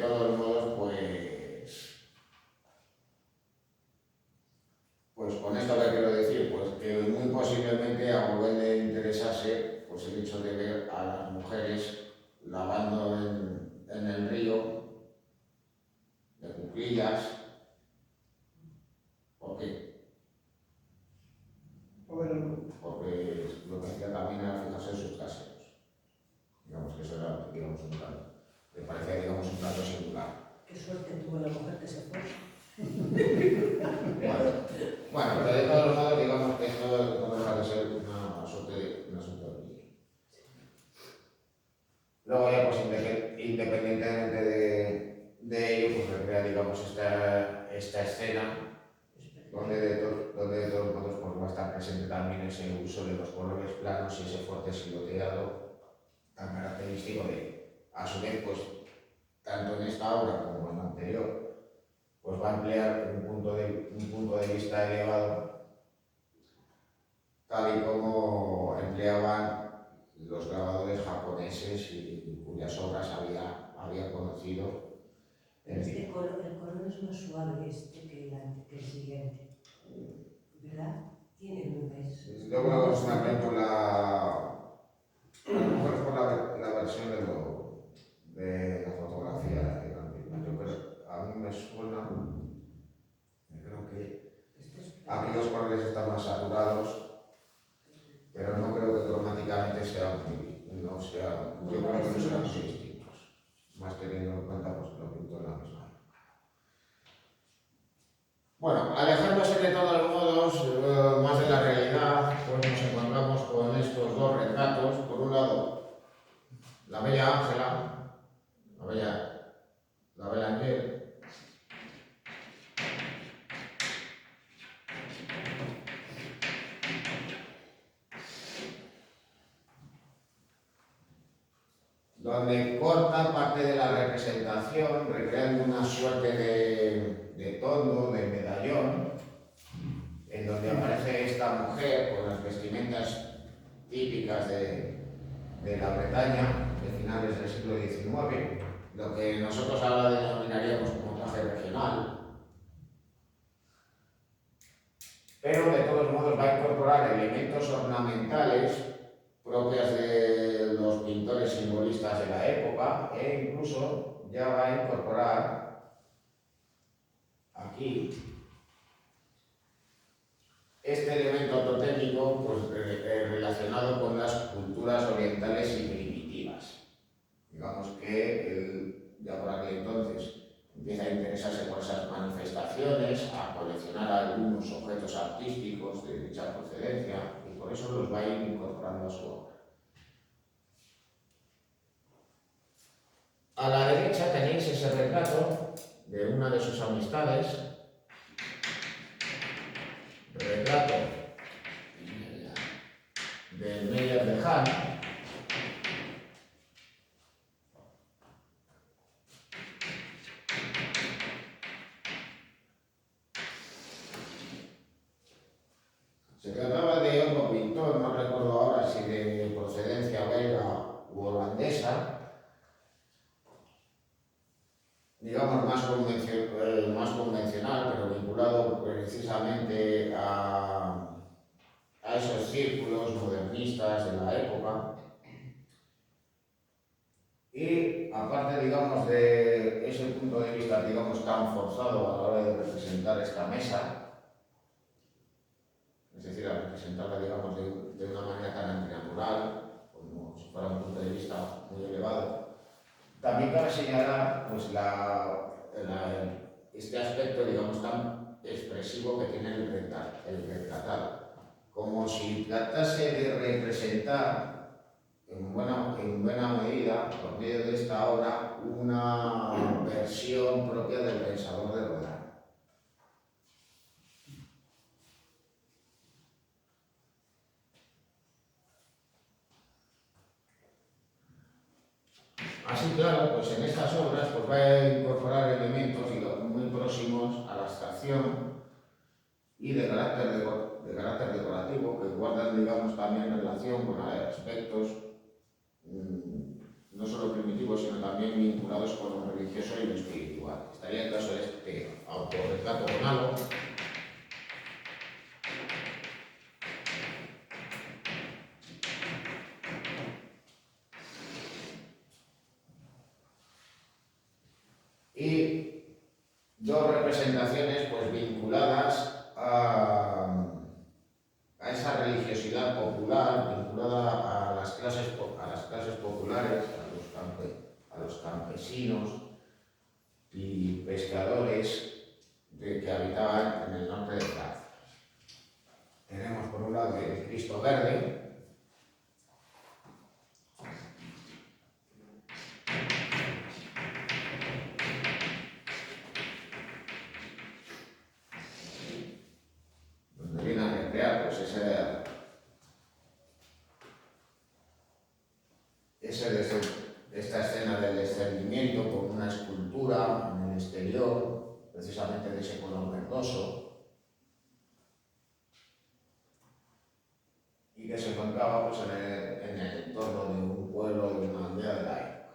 todos modos, pues con esto que quiero decir, pues que muy posiblemente a Gauguin le interesase pues el hecho de ver a las mujeres lavando en el río de cuclillas. ¿Por qué? Porque lo que hacía también era fijarse en sus traseros. Digamos que eso era, digamos, un plato. Me parecía, digamos, un plato singular.
Qué suerte tuvo la mujer que se fue.
Bueno, pero de todos modos, digamos que esto no deja de ser una suerte de niño. Luego ya, pues independientemente de ello, pues recrea, digamos, esta escena donde de todos modos pues, va a estar presente también ese uso de los colores planos y ese fuerte silueteado tan característico de, a su vez, pues, tanto en esta obra como en la anterior, pues va a emplear un punto de vista elevado, tal y como empleaban los grabadores japoneses y cuyas obras había conocido.
El color es más suave que el siguiente, ¿verdad? Tiene un beso.
Yo creo que es más bien por a lo mejor es por la versión de la fotografía de la misma. Yo creo, a mí me suena, creo que aquí los colores están más saturados, pero no creo que cromáticamente sean yo creo que no serán muy distintos, más teniendo en cuenta pues, que lo pintó en la misma época. Bueno, alejándose de todos modos más de la realidad, pues nos encontramos con estos dos retratos. Por un lado, la bella Ángela, la bella Angel, donde corta parte de la representación, recreando una suerte de tondo, de medallón, en donde aparece esta mujer con las vestimentas típicas de la Bretaña de finales del siglo XIX, lo que nosotros ahora denominaríamos como traje regional. Pero de todos modos va a incorporar elementos ornamentales propias de los pintores simbolistas de la época e incluso ya va a incorporar aquí este elemento totémico pues, relacionado con las culturas orientales y primitivas. Digamos que él ya por aquel entonces empieza a interesarse por esas manifestaciones, a coleccionar algunos objetos artísticos de dicha procedencia y por eso los va a ir incorporando a su obra. A la derecha tenéis ese retrato de una de sus amistades, retrato de Meyer de Hahn. Se trataba de otro pintor, no recuerdo ahora si de procedencia belga u holandesa, digamos más convencional, pero vinculado precisamente a esos círculos modernistas de la época. Y aparte, digamos, de ese punto de vista, digamos, tan forzado a la hora de representar esta mesa, es decir, a representarla, digamos, de una manera tan antinatural, como si fuera un punto de vista muy elevado, también cabe señalar pues, este aspecto, digamos, tan expresivo que tiene el retratado, como si tratase de representar en buena medida, por medio de esta obra, una versión propia del pensador de Rodin. Así, claro, pues en estas obras pues va a incorporar elementos muy próximos a la abstracción y de carácter decorativo, que guardan, digamos, también relación con aspectos no solo primitivos, sino también vinculados con lo religioso y lo espiritual. Estaría el caso de este autorretrato con halo, y dos representaciones pues vinculadas a esa religiosidad popular, vinculada a las clases populares, a los campesinos y pescadores que habitaban en el norte de Francia. Tenemos por un lado el Cristo Verde, donde viene a recrear pues, esta escena del descendimiento con una escultura en el exterior, precisamente de ese color verdoso, y que se encontraba pues, en el entorno de un pueblo, de una aldea de la época.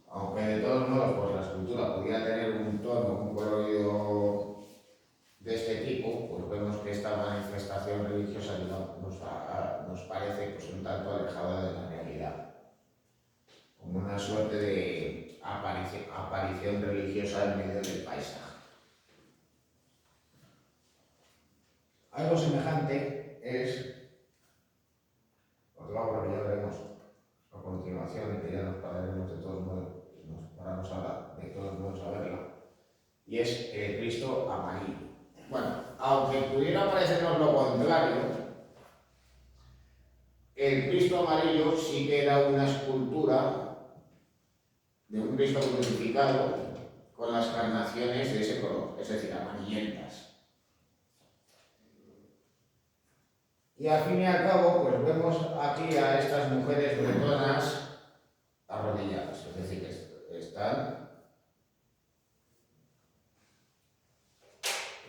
Aunque de todos modos pues, la escultura podía tener un tono, un colorido de este tipo, pues vemos que esta manifestación religiosa nos parece pues, un tanto alejada de la realidad, como una suerte de aparición religiosa en medio del paisaje. Algo semejante es, otro que ya veremos a continuación y que ya nos pararemos de todos modos, de todos modos a verla, y es el Cristo amarillo. Bueno, aunque pudiera parecernos lo contrario, el Cristo amarillo sí que era una escultura de un Cristo crucificado con las carnaciones de ese color, es decir, amarillentas. Y al fin y al cabo, pues vemos aquí a estas mujeres bretonas arrodilladas, es decir, que están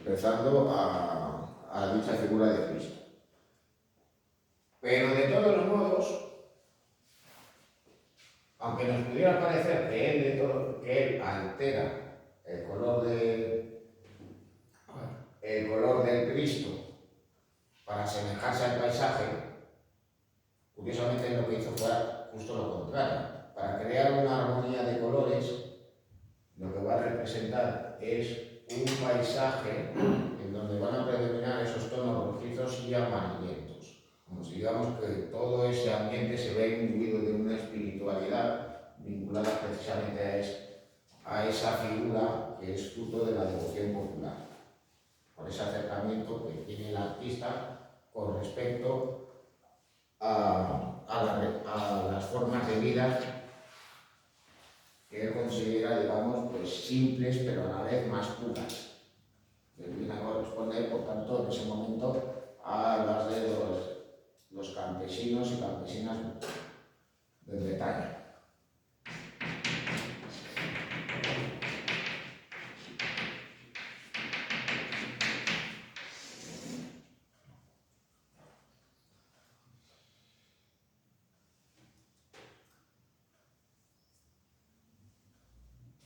rezando a dicha figura de Cristo. Pero de todos los modos, aunque nos pudiera parecer que él altera el color del Cristo para asemejarse al paisaje, curiosamente lo que hizo fue justo lo contrario. Para crear una armonía de colores, lo que va a representar es un paisaje en donde van a predominar esos tonos rojizos y amarillentos. Como si digamos que todo ese ambiente se ve imbuido de una espiritualidad vinculada precisamente a esa figura que es fruto de la devoción popular, por ese acercamiento que tiene el artista con respecto a las formas de vida pues simples, pero a la vez más puras, que viene a corresponder, por tanto, en ese momento a las de los campesinos y campesinas de Bretaña.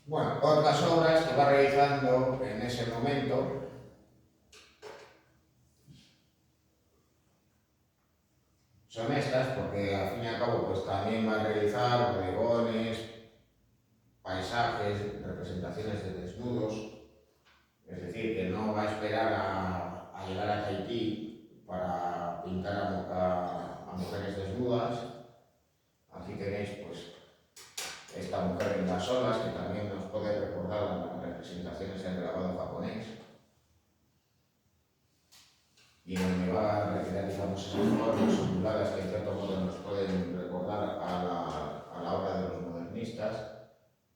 Bueno, otras obras que va realizando en ese momento son estas, porque al fin y al cabo pues también va a realizar bodegones, paisajes, representaciones de desnudos, es decir, que no va a esperar a llegar a Tahití para pintar a mujeres desnudas. Aquí tenéis pues esta mujer en las olas, que también nos puede recordar a las representaciones en grabado japonés, y donde va a retirar, digamos, esas formas onduladas que en cierto modo nos pueden recordar a la obra de los modernistas.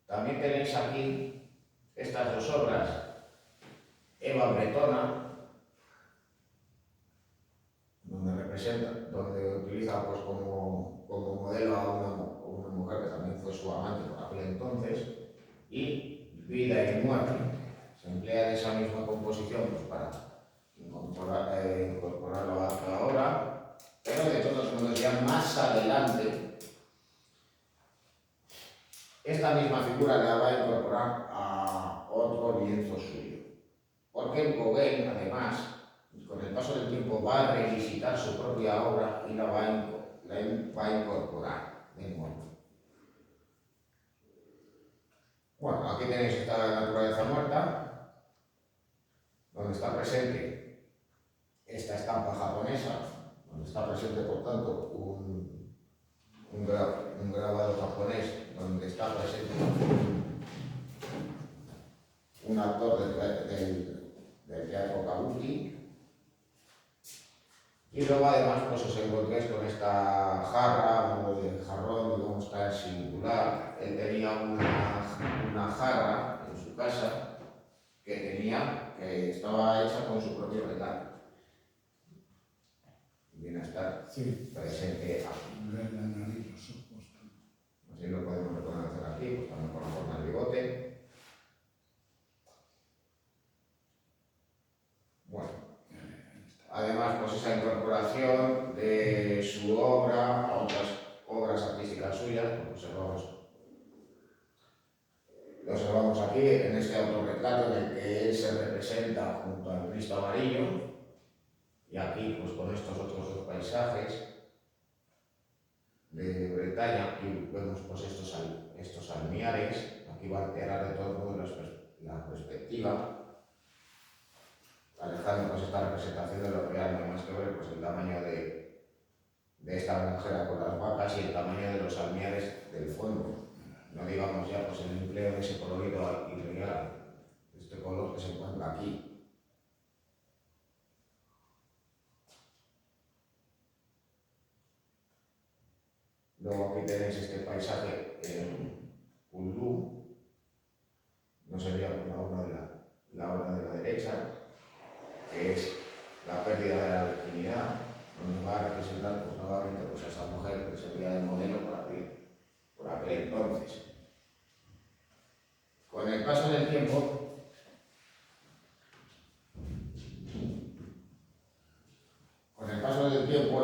También tenéis aquí estas dos obras, Eva Bretona, donde utiliza pues, como modelo a una mujer que también fue su amante por aquel entonces, y Vida y Muerte. Se emplea de esa misma composición pues, para incorporarlo a la obra, pero de todos modos ya más adelante esta misma figura la va a incorporar a otro lienzo suyo, porque Gauguin además con el paso del tiempo va a revisitar su propia obra y la va a incorporar de nuevo. Bueno, aquí tenéis esta naturaleza muerta, donde está presente esta estampa japonesa, donde está presente por tanto un grabado japonés, donde está presente un actor del teatro kabuki. Y luego además pues os encontréis con esta jarra, o de jarrón, digamos, tan singular. Él tenía una jarra en su casa que estaba hecha con su propio metal. Viene a estar presente aquí.
La nariz, los ojos.
Así lo podemos reconocer aquí, pues también por la forma del bigote. Bueno, además, pues esa incorporación de su obra a otras obras artísticas suyas, pues lo observamos aquí en este autorretrato en el que él se representa junto al Cristo amarillo, y aquí pues con estos otros dos paisajes de Bretaña, y vemos pues estos almiares. Aquí va a alterar de todos modos la perspectiva, alejando pues esta representación de lo real, no hay más que ver pues el tamaño de esta granjera con las vacas y el tamaño de los almiares del fondo. No digamos ya pues el empleo de ese colorido irreal, este color que se encuentra aquí. Luego aquí tenéis este paisaje en Ulú, no sería por la obra de la derecha, que es la pérdida de la virginidad, donde va a representar pues, nuevamente pues, a esa mujer que servía de modelo por aquel entonces. Con el paso del tiempo,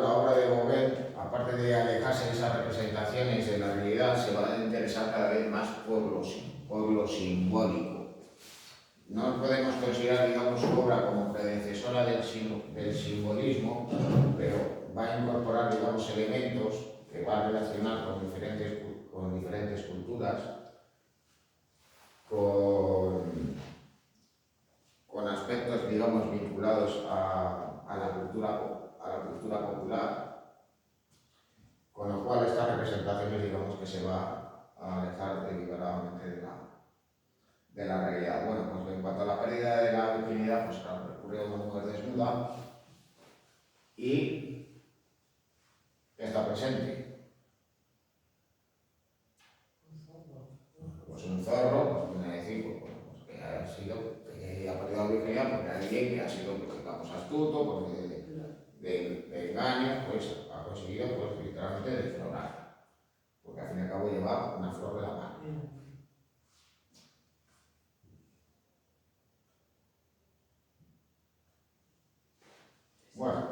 la obra de Gauguin, aparte de alejarse de esas representaciones de la realidad, se va a interesar cada vez más por lo simbólico. No podemos considerar, digamos, su obra como predecesora del simbolismo, pero va a incorporar, digamos, elementos que va a relacionar con diferentes culturas, con aspectos, digamos, vinculados a la cultura popular, con lo cual estas representaciones, digamos, que se va a alejar deliberadamente de la realidad. Bueno, pues en cuanto a la pérdida de la virginidad, pues claro, recurre a una mujer desnuda y está presente. Pues un zorro, pues viene a decir, sido, ha perdido la virginidad porque alguien que ha sido, pues, digamos, astuto, porque de engaño, pues ha conseguido, pues, literalmente desflorar, porque al fin y al cabo lleva una flor de la mano. Bueno,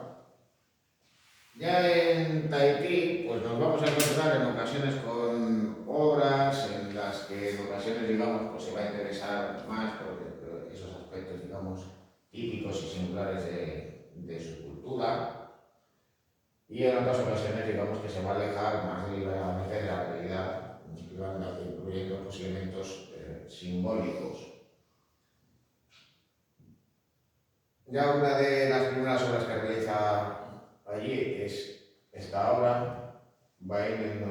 ya en Tahití, pues nos vamos a encontrar en ocasiones con obras en las que en ocasiones, digamos, pues se va a interesar más por esos aspectos, digamos, típicos y singulares de su cultura, y en otras ocasiones, digamos, que se va a alejar más deliberadamente de la realidad, incluyendo pues, elementos simbólicos. Ya una de las primeras obras que realiza allí es esta obra, Baile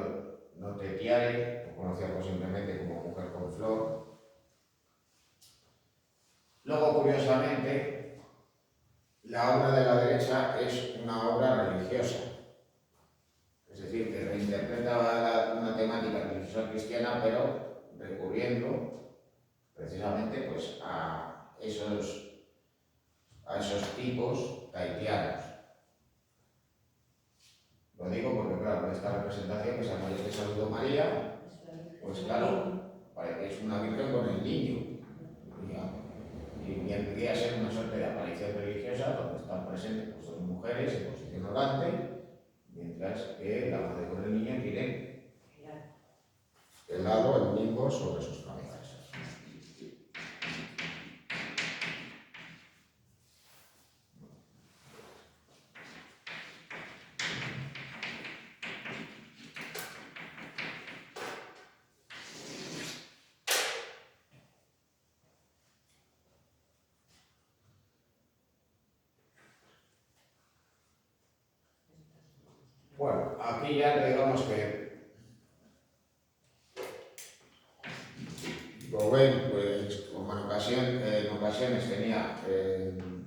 no te tiare, conocida pues simplemente como Mujer con Flor. Luego, curiosamente, la obra de la derecha es una obra religiosa, es decir, que reinterpreta una temática religiosa cristiana, pero recurriendo precisamente pues, a esos tipos tahitianos. Lo digo porque, claro, esta representación que se llama Yo te saludo María, pues claro, es una virgen con el niño. Y vendría a ser una suerte de aparición religiosa donde están presentes pues, dos mujeres en posición orante, mientras que la madre con el niño tiene el halo, el nimbo sobre sus cabezas. Bueno, aquí ya digamos que Gauguin, pues como en ocasiones tenía en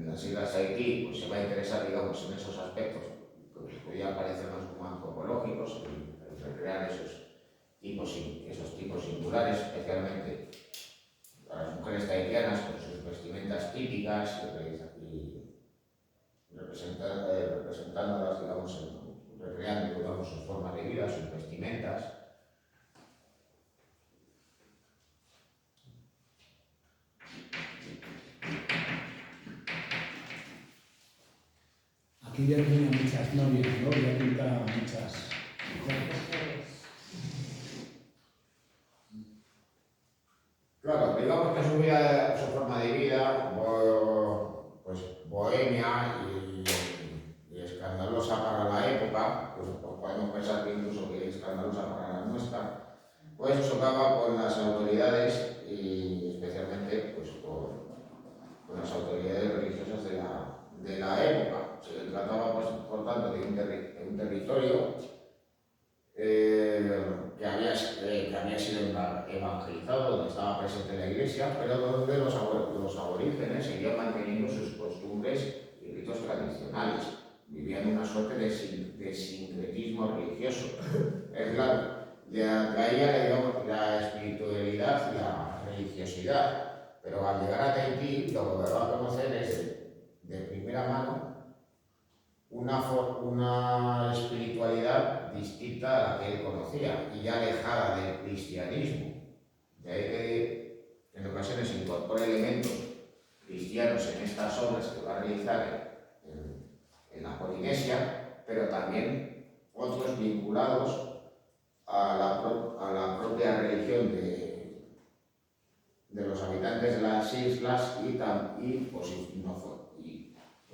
las islas Haití, pues se va a interesar, digamos, en esos aspectos que podían parecernos como antropológicos, y recrear esos tipos singulares, especialmente para las mujeres tahitianas con sus vestimentas típicas y representándolas, digamos, recreando, digamos, sus formas de vida, sus vestimentas.
Aquí ya tenía muchas novias, ¿no? Ya pintaba muchas mujeres.
Claro, digamos que su forma de vida, pues bohemia y escandalosa para la época, pues podemos pensar que incluso que escandalosa para la nuestra, pues chocaba con las autoridades y especialmente pues, con las autoridades religiosas de la época. Se trataba, pues, por tanto, de un territorio que había sido evangelizado, donde estaba presente la iglesia, pero donde los aborígenes seguían manteniendo sus costumbres y ritos tradicionales, vivían una suerte de sincretismo religioso. Es claro, de atraía, digamos, la espiritualidad y la religiosidad, pero al llegar a Tahití lo que va a conocer es de primera mano una espiritualidad distinta a la que él conocía y ya alejada del cristianismo. De ahí que en ocasiones se incorpora elementos cristianos en estas obras que va a realizar en la Polinesia, pero también otros vinculados a la propia religión de los habitantes de las islas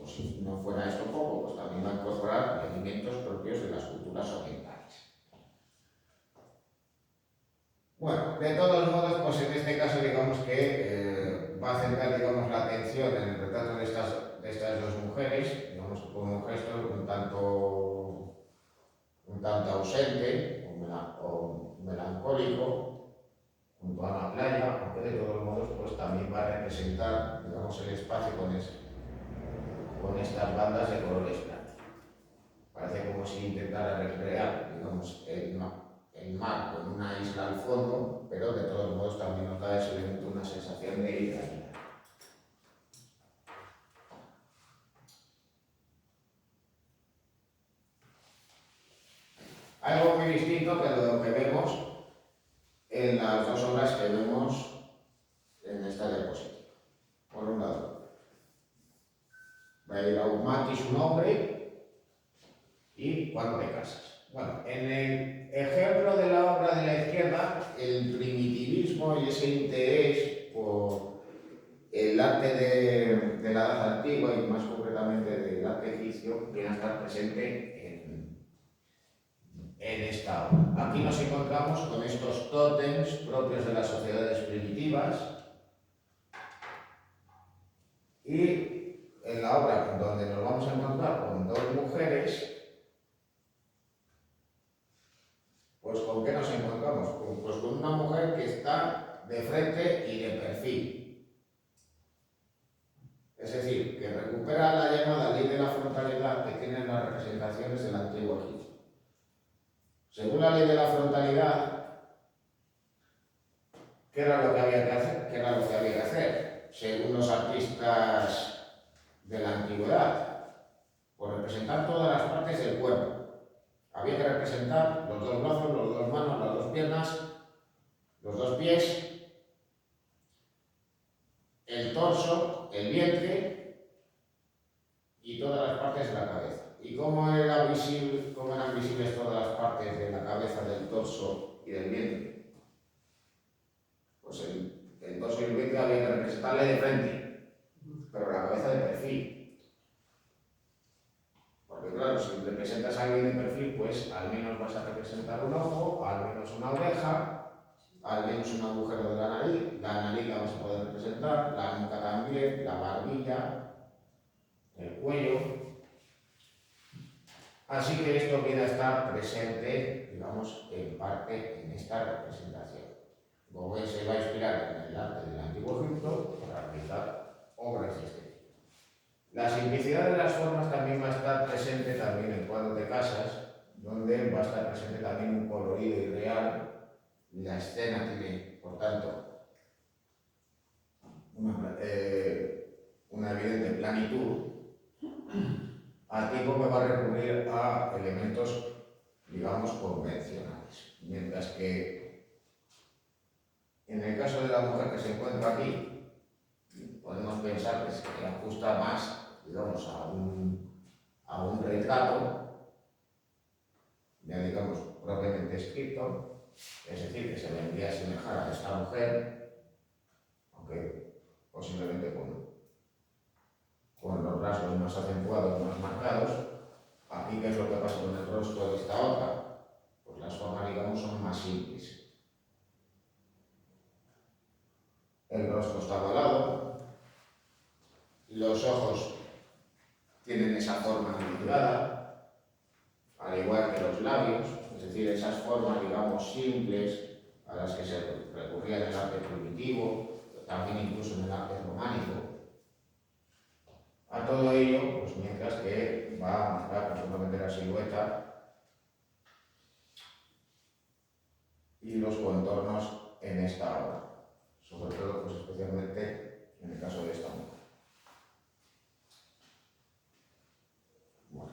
pues si no fuera esto poco, pues también va a incorporar elementos propios de las culturas orientales. Bueno, de todos modos, pues en este caso digamos que va a centrar, digamos, la atención en el retrato de estas dos mujeres, digamos, con un gesto un tanto ausente o melancólico, junto a una playa, aunque de todos modos pues también va a representar, digamos, el espacio con estas bandas de colores blancos. Parece como si intentara recrear, digamos, el el mar con una isla al fondo, pero de todos modos también nos da ese elemento una sensación de irrealidad. Algo muy distinto que lo que vemos en las dos obras que vemos en esta diapositiva. Por un lado, Bairaumati, su nombre, y Cuatro de Casas. Bueno, en el ejemplo de la obra de la izquierda, el primitivismo y ese interés por el arte de la edad antigua y más concretamente del arte egipcio viene a estar presente en esta obra. Aquí nos encontramos con estos tótems propios de las sociedades primitivas y en la obra donde nos vamos a encontrar con dos mujeres, pues ¿con qué nos encontramos? Pues con una mujer que está de frente y de perfil. Es decir, que recupera la llamada ley de la frontalidad que tienen las representaciones del antiguo Egipto. Según la ley de la frontalidad, ¿qué era lo que había que hacer? ¿Qué era lo que había que hacer? Según los artistas de la antigüedad, pues representar todas las partes del cuerpo. Había que representar los dos brazos, los dos manos, las dos piernas, los dos pies, el torso, el vientre y todas las partes de la cabeza. ¿Y cómo eran visibles todas las partes de la cabeza, del torso y del vientre? Pues el torso y el vientre había que representarle de frente, pero la cabeza de perfil. Porque claro, si representas a alguien de perfil, pues al menos vas a representar un ojo, al menos una oreja, al menos un agujero de la nariz la vas a poder representar, la nuca también, la barbilla, el cuello. Así que esto viene a estar presente, digamos, en parte en esta representación. Gauguin se va a inspirar en el arte del Antiguo Egipto para realizar obras de este tipo. La simplicidad de las formas también va a estar presente también en Cuadros de Casas, donde va a estar presente también un colorido irreal. La escena tiene, por tanto, una evidente planitud, al tiempo que va a recurrir a elementos, digamos, convencionales. Mientras que en el caso de la mujer que se encuentra aquí, podemos pensar que se ajusta más, digamos, a un retrato, ya digamos, propiamente escrito, es decir, que se vendría a asemejar a esta mujer, aunque posiblemente con los rasgos más acentuados, más marcados. Aquí, ¿qué es lo que pasa con el rostro de esta otra? Pues las formas, digamos, son más simples. El rostro está ovalado, los ojos tienen esa forma angular, al igual que los labios, es decir, esas formas, digamos, simples a las que se recurría en el arte primitivo, también incluso en el arte románico. A todo ello, pues mientras que va a marcar absolutamente la silueta y los contornos en esta obra, sobre todo, pues especialmente en el caso de esta mujer. Bueno.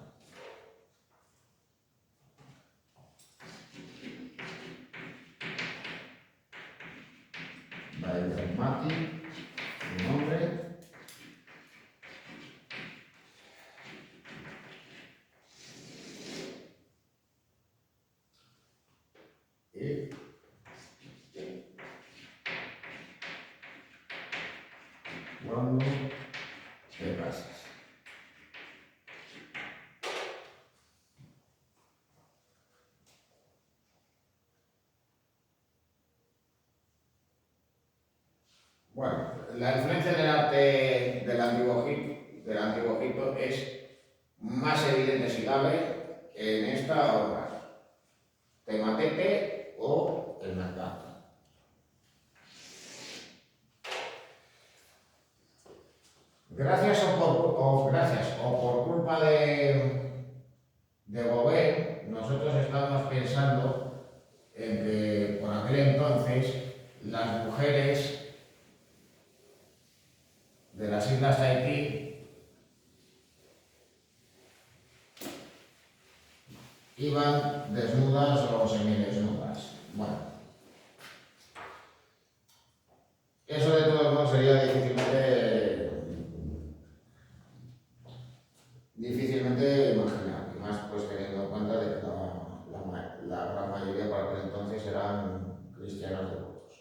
Bairaumati, su nombre. Y Cuatro de Casas. Bueno, la influencia del arte del Antiguo Egipto es más evidente, si cabe, en esta obra, Tematete o el Mercado. Gracias o por culpa de Gauguin, nosotros estamos pensando en que por aquel entonces las mujeres de las Islas Tahití iban desnudas o semidesnudas. Bueno, eso de todos modos sería difícilmente imaginable, más pues teniendo en cuenta de que la gran mayoría para aquel entonces eran cristianos devotos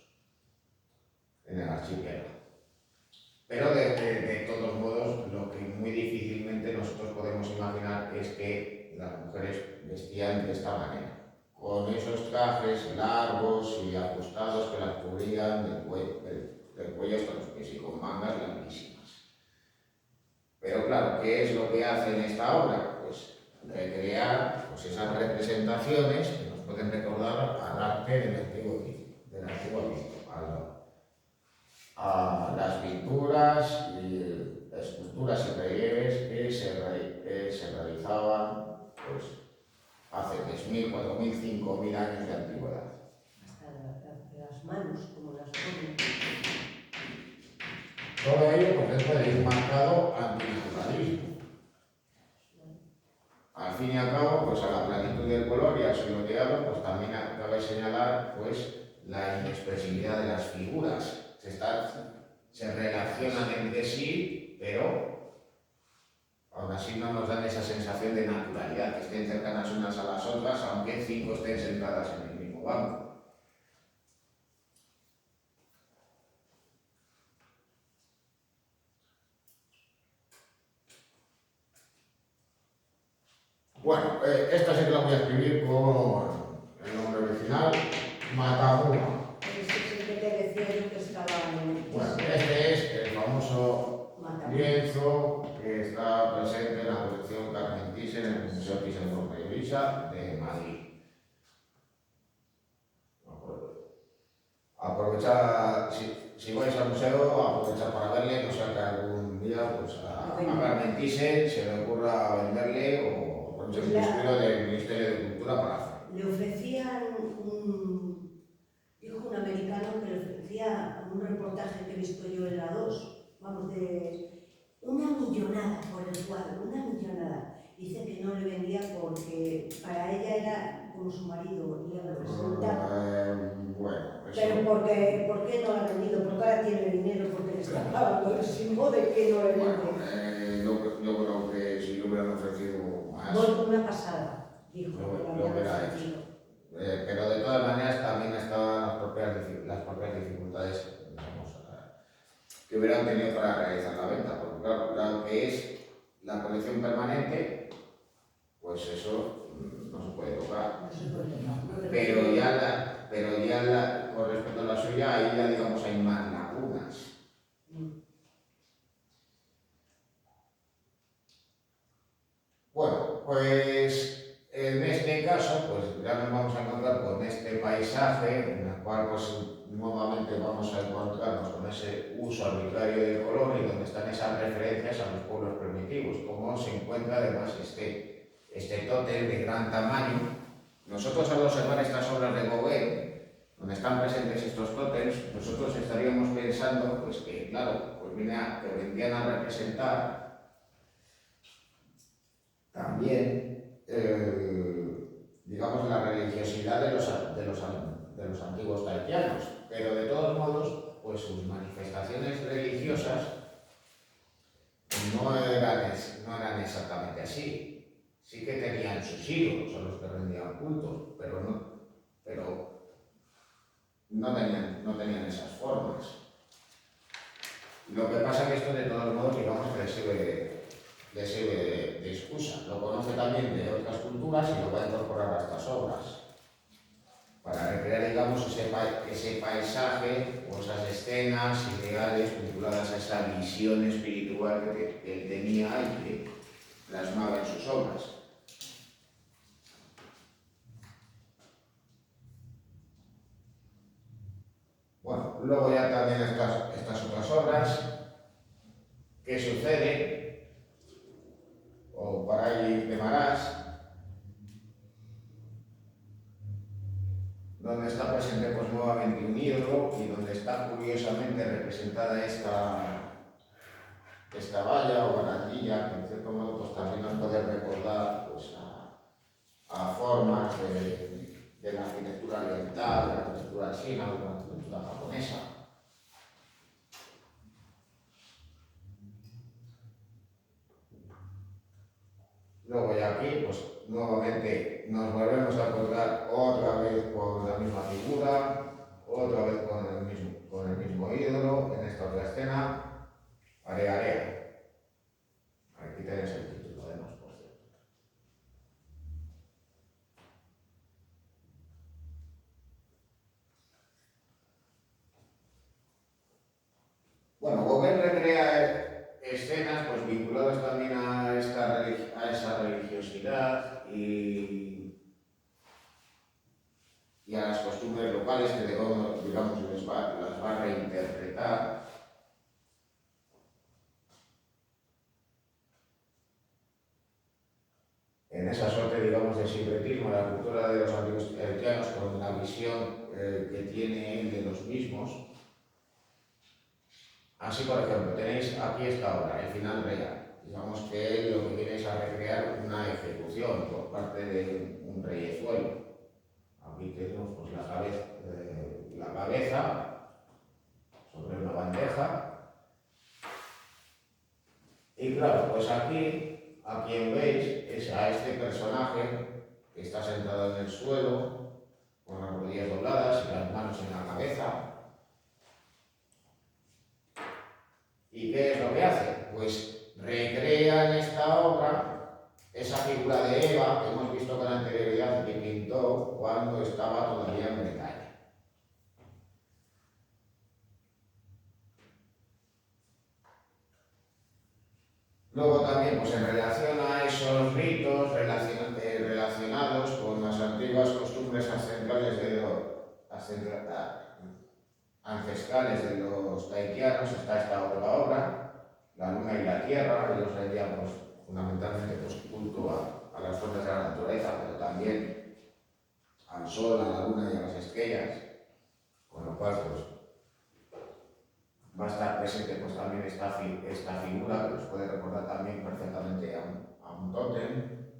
en el archipiélago. Pero de todos modos, lo que muy difícilmente nosotros podemos imaginar es que las mujeres vestían de esta manera, con esos trajes largos y ajustados que las cubrían del cuello hasta los pies y con mangas larguísimas. Pero claro, ¿qué es lo que hace en esta obra? Pues recrear pues, esas representaciones que nos pueden recordar al arte del antiguo Egipto, a las pinturas y esculturas y relieves que se realizaban pues, hace 3.000, 4.000, 5.000 años de antigüedad.
Hasta las manos, como las ponen.
Todo ello pues, dentro de un marcado antinaturalismo. Al fin y al cabo, pues a la planitud del color y al silueteado, pues también cabe señalar pues, la inexpresividad de las figuras. Se relacionan entre sí, pero aún así no nos dan esa sensación de naturalidad, que estén cercanas unas a las otras, aunque 5 estén sentadas en el mismo banco. Bueno, esta sí que la voy a escribir con el nombre original, Matamua.
Ese es el que te decía yo que estaba en...
Bueno, este es el famoso lienzo que está presente en la colección Carmen Thyssen en el Museo Thyssen-Bornemisza de Madrid. Aprovechar, si vais al museo, aprovechar para verle, no sea que algún día pues, a Carmen Thyssen se le ocurra venderle o el estudio del Ministerio de Cultura para hacer.
Le ofrecían dijo un americano que le ofrecía un reportaje que he visto yo en la 2, vamos, de una millonada por el cuadro, una millonada. Dice que no le vendía porque para ella era como su marido y le representaba.
Bueno, eso...
Pero ¿por qué no la ha vendido? Porque ahora tiene dinero, porque le está pagando el símbolo de que no le vende.
Yo creo que si le hubieran ofrecido más...
Bueno, una pasada, dijo.
Lo hubiera hecho. Pero de todas maneras también estaban las propias dificultades que hubieran tenido para realizar la venta. Porque claro, lo que es la colección permanente, pues eso no se puede tocar.
No se puede tocar.
Pero ya con respecto a la suya, ahí ya digamos hay más lagunas. Bueno, pues en este caso, pues ya nos vamos a encontrar con este paisaje en el cual pues nuevamente vamos a encontrarnos con ese uso arbitrario del color y donde están esas referencias a los pueblos primitivos, como se encuentra además este tótem de gran tamaño. Nosotros al observar estas obras de Gauguin, donde están presentes estos tótems, nosotros estaríamos pensando pues, que, claro, pues que vendrían a representar también, digamos, la religiosidad de los antiguos tahitianos, pero de todos modos, pues sus manifestaciones religiosas no eran exactamente así. Sí que tenían sus ídolos a los que rendían cultos, pero no tenían esas formas. Lo que pasa es que esto de todos modos, digamos, que le sirve de excusa. Lo conoce también de otras culturas y lo va a incorporar a estas obras para recrear, digamos, ese paisaje o esas escenas ideales vinculadas a esa visión espiritual que él tenía y que plasmaba en sus obras. Bueno, luego ya también estas otras obras. ¿Qué sucede? O para ahí temarás. donde está presente pues nuevamente un ídolo y donde está curiosamente representada esta valla o barandilla, que en cierto modo pues también nos puede recordar pues a formas de la arquitectura oriental, de la arquitectura china o de la arquitectura japonesa. Luego ya aquí, pues nuevamente nos volvemos a colgar otra vez con la misma figura, otra vez con el mismo ídolo, en esta otra escena, Area Area. Aquí tenéis el título además, por cierto. Bueno, Gauguin recrea escenas pues vinculadas también a esa religiosidad y a las costumbres locales que digamos las va a reinterpretar. En esa suerte, digamos, de sincretismo de la cultura de los antiguos hercianos con la visión que tiene él de los mismos. Así, por ejemplo, tenéis aquí esta obra, El final real. Digamos que él lo que quiere es a recrear una ejecución por parte de un reyezuelo. Aquí tenemos pues, la cabeza sobre una bandeja. Y claro, pues aquí, a quien veis es a este personaje que está sentado en el suelo, con las rodillas dobladas y las manos en la cabeza. ¿Y qué es lo que hace? Pues recrea en esta obra esa figura de Eva que hemos visto con anterioridad que pintó cuando estaba todavía en Bretaña. Luego también, pues en relación a esos ritos relacionados con las antiguas costumbres ancestrales de los tahitianos, está esta otra obra, La luna y la tierra. Ellos rendían pues, fundamentalmente pues, culto a las fuerzas de la naturaleza, pero también al sol, a la luna y a las estrellas, con lo cual pues, va a estar presente pues, también esta figura que nos puede recordar también perfectamente a un tótem,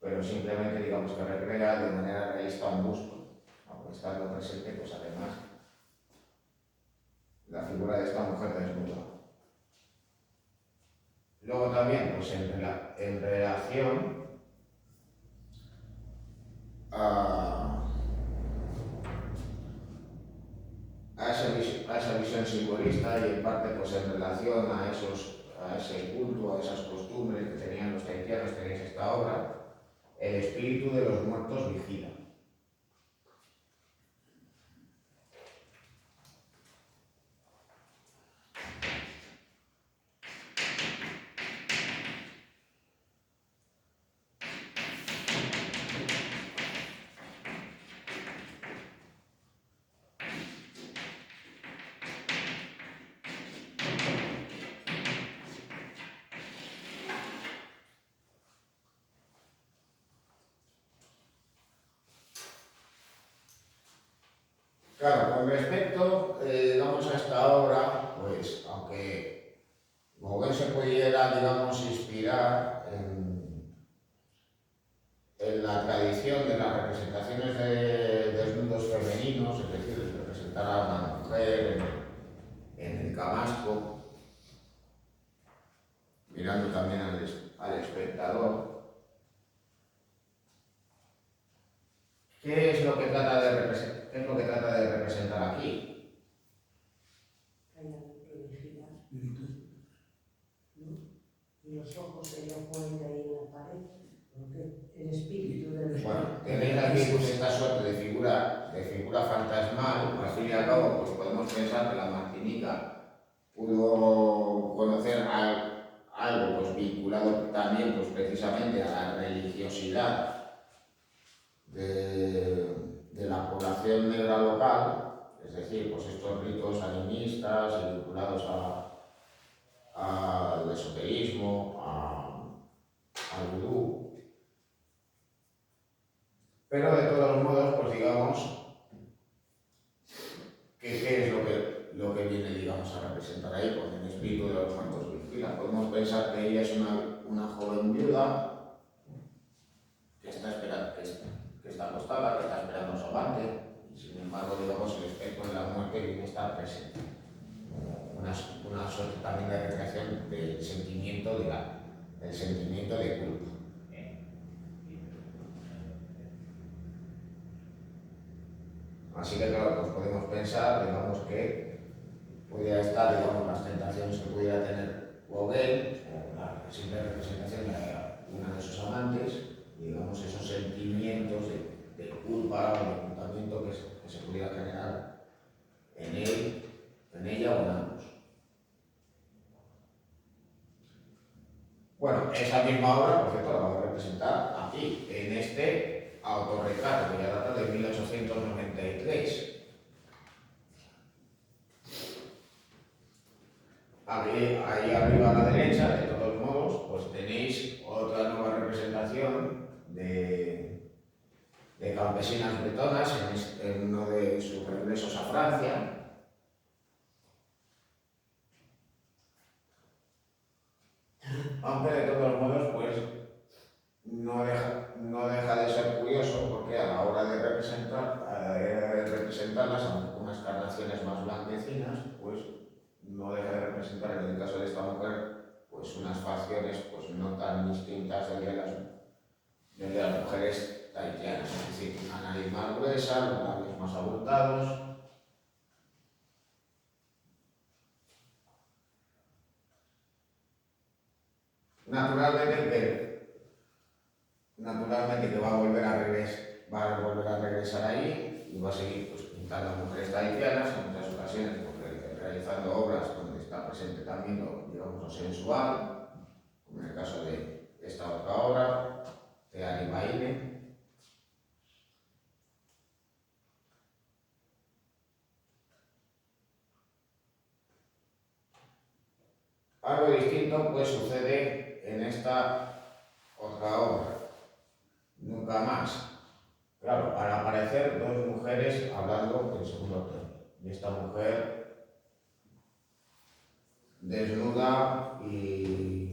pero simplemente digamos que recrea de manera realista un busto, aunque estando presente pues además la figura de esta mujer desnuda. Luego también pues en relación a esa visión simbolista y en parte pues en relación a ese culto, a esas costumbres que tenían los tahitianos, tenéis esta obra, El espíritu de los muertos vigila. Claro, con respecto, digamos, a esta obra, pues, aunque Gauguin se pudiera, digamos, inspirar en la tradición de las representaciones de desnudos femeninos, es decir, de representar a una mujer en el camastro, mirando también al espectador, ¿qué es lo que trata de representar aquí?
Hay algo que vigila, ¿no? Y los ojos se le ponen ahí en la pared, porque el espíritu del
Bueno, tenéis aquí pues, esta suerte de figura fantasmal. Al fin y al cabo, pues podemos pensar que la Martinica pudo conocer algo pues, vinculado también pues, precisamente a la religiosidad de la población negra local, es decir, pues estos ritos animistas y vinculados al esoterismo, al vudú. Pero de todos modos, pues digamos, que ¿qué es lo que viene, digamos, a representar ahí? Con el espíritu de los muertos vigila. Podemos pensar que ella es una joven viuda que está esperando, que está acostada, que está esperando a su amante, y sin embargo, digamos, el espectro de la muerte viene a estar presente. Una suerte también de recreación del sentimiento del sentimiento de culpa. Así que claro, pues podemos pensar, digamos, que pudiera estar, digamos, las tentaciones que pudiera tener Gauguin, o la simple representación de una de sus amantes, y digamos, esos sentimientos de culpa o de ocultamiento que se pudiera generar en él, en ella o en ambos. Bueno, esa misma obra, por cierto, la vamos a representar aquí, en este autorretrato, que ya data de 1893. Ahí arriba a la derecha, de todos modos, pues tenéis otra nueva representación de campesinas bretonas en uno de sus regresos a Francia. Aunque de todos modos, pues no deja de ser curioso, porque a la hora de representarlas, aunque con unas carnaciones más blanquecinas, pues no deja de representar, en el caso de esta mujer, pues unas facciones pues no tan distintas de las mujeres tahitianas, es decir, una nariz más gruesa, los labios más abultados. Naturalmente que va a volver a regresar ahí y va a seguir pues, pintando a mujeres tahitianas, en muchas ocasiones pues, realizando obras donde está presente también digamos, lo sensual, como en el caso de esta otra obra, de Ani Baile. Algo distinto pues sucede en esta otra obra, Nunca más. Claro, al aparecer dos mujeres hablando en segundo tono, y esta mujer desnuda y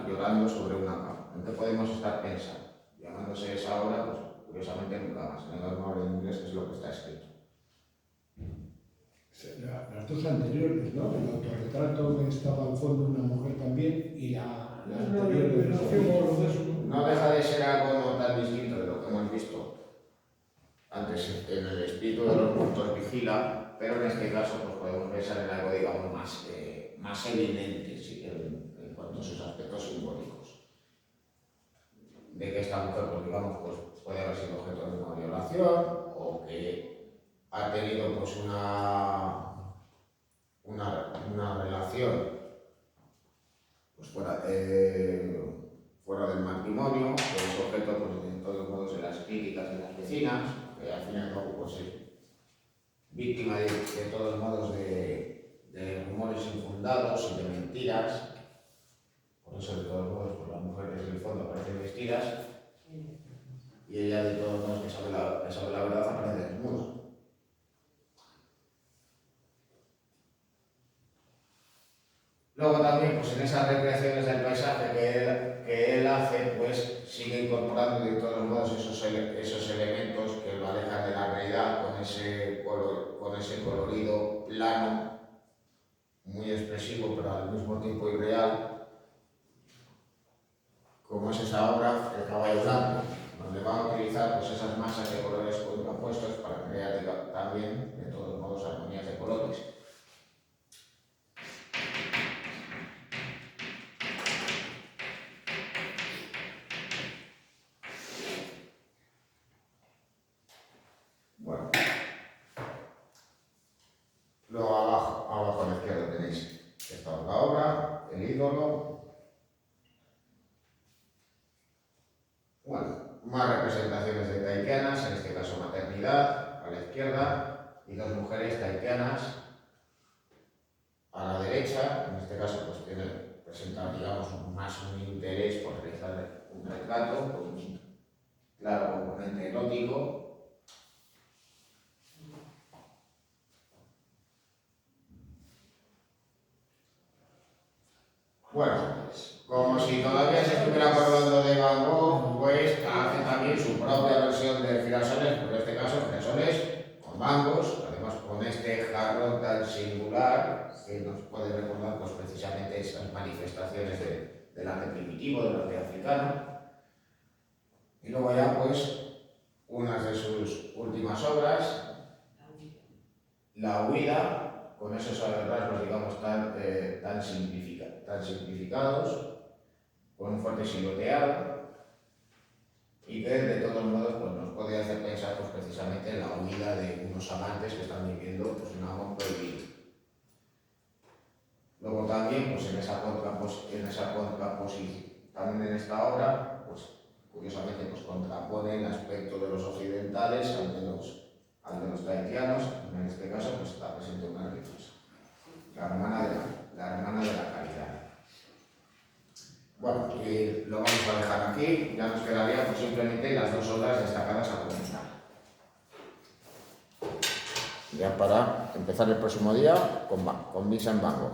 llorando sobre una cama. ¿En qué podemos estar pensando? Llamándose esa obra, pues curiosamente Nunca más, en el honor en inglés, que es lo que está escrito.
Las dos anteriores, ¿no? El autorretrato que estaba al fondo una mujer también y la anterior de los hombres.
No deja de ser algo no tan distinto de lo que hemos visto antes en el espíritu de los muertos vigila, pero en este caso pues podemos pensar en algo, digamos, más evidente sí, en cuanto a sus aspectos simbólicos. De que esta mujer, pues digamos, pues puede haber sido objeto de una violación o que ha tenido pues una relación pues fuera del matrimonio, que es objeto pues, de todos modos de las críticas de las vecinas, que al fin y al cabo pues, es víctima de todos modos de rumores infundados y de mentiras. Por eso de todos modos pues, las mujeres en el fondo aparecen vestidas y ella de todos modos que sabe la verdad aparece desnuda. Luego también, pues en esas recreaciones del paisaje que él hace, pues sigue incorporando de todos modos esos elementos que lo alejan de la realidad con ese colorido plano, muy expresivo, pero al mismo tiempo irreal, como es esa obra, El caballo blanco, donde van a utilizar pues, esas masas de colores contrapuestos para crear también, de todos modos, armonías de colores. Bueno, luego abajo a la izquierda tenéis esta otra obra, El ídolo. Bueno, más representaciones de tahitianas, en este caso maternidad, a la izquierda, y dos mujeres tahitianas a la derecha. En este caso pues presenta digamos más un interés por realizar un retrato, pues, claro componente erótico. Bueno, como si todavía se estuviera acordando de Van Gogh, pues hace también su propia versión de girasoles, en este caso girasoles con mangos, además con este jarrón tan singular que nos puede recordar pues, precisamente esas manifestaciones del arte primitivo, del arte africano. Y luego ya pues unas de sus últimas obras, La huida, con esos rasgos digamos tan simplificados, con un fuerte silueteado, y que de todos modos pues, nos puede hacer pensar pues, precisamente en la huida de unos amantes que están viviendo pues, un amor prohibido. Luego también pues, en esa contraposición, también en esta obra, pues, curiosamente pues, contrapone el aspecto de los occidentales al de los tahitianos. En este caso pues, está presente una religiosa, la hermana de la caridad. Bueno, y lo vamos a dejar aquí, ya nos quedarían pues, simplemente las dos obras destacadas a comentar. Ya para empezar el próximo día con Vincent Van Gogh.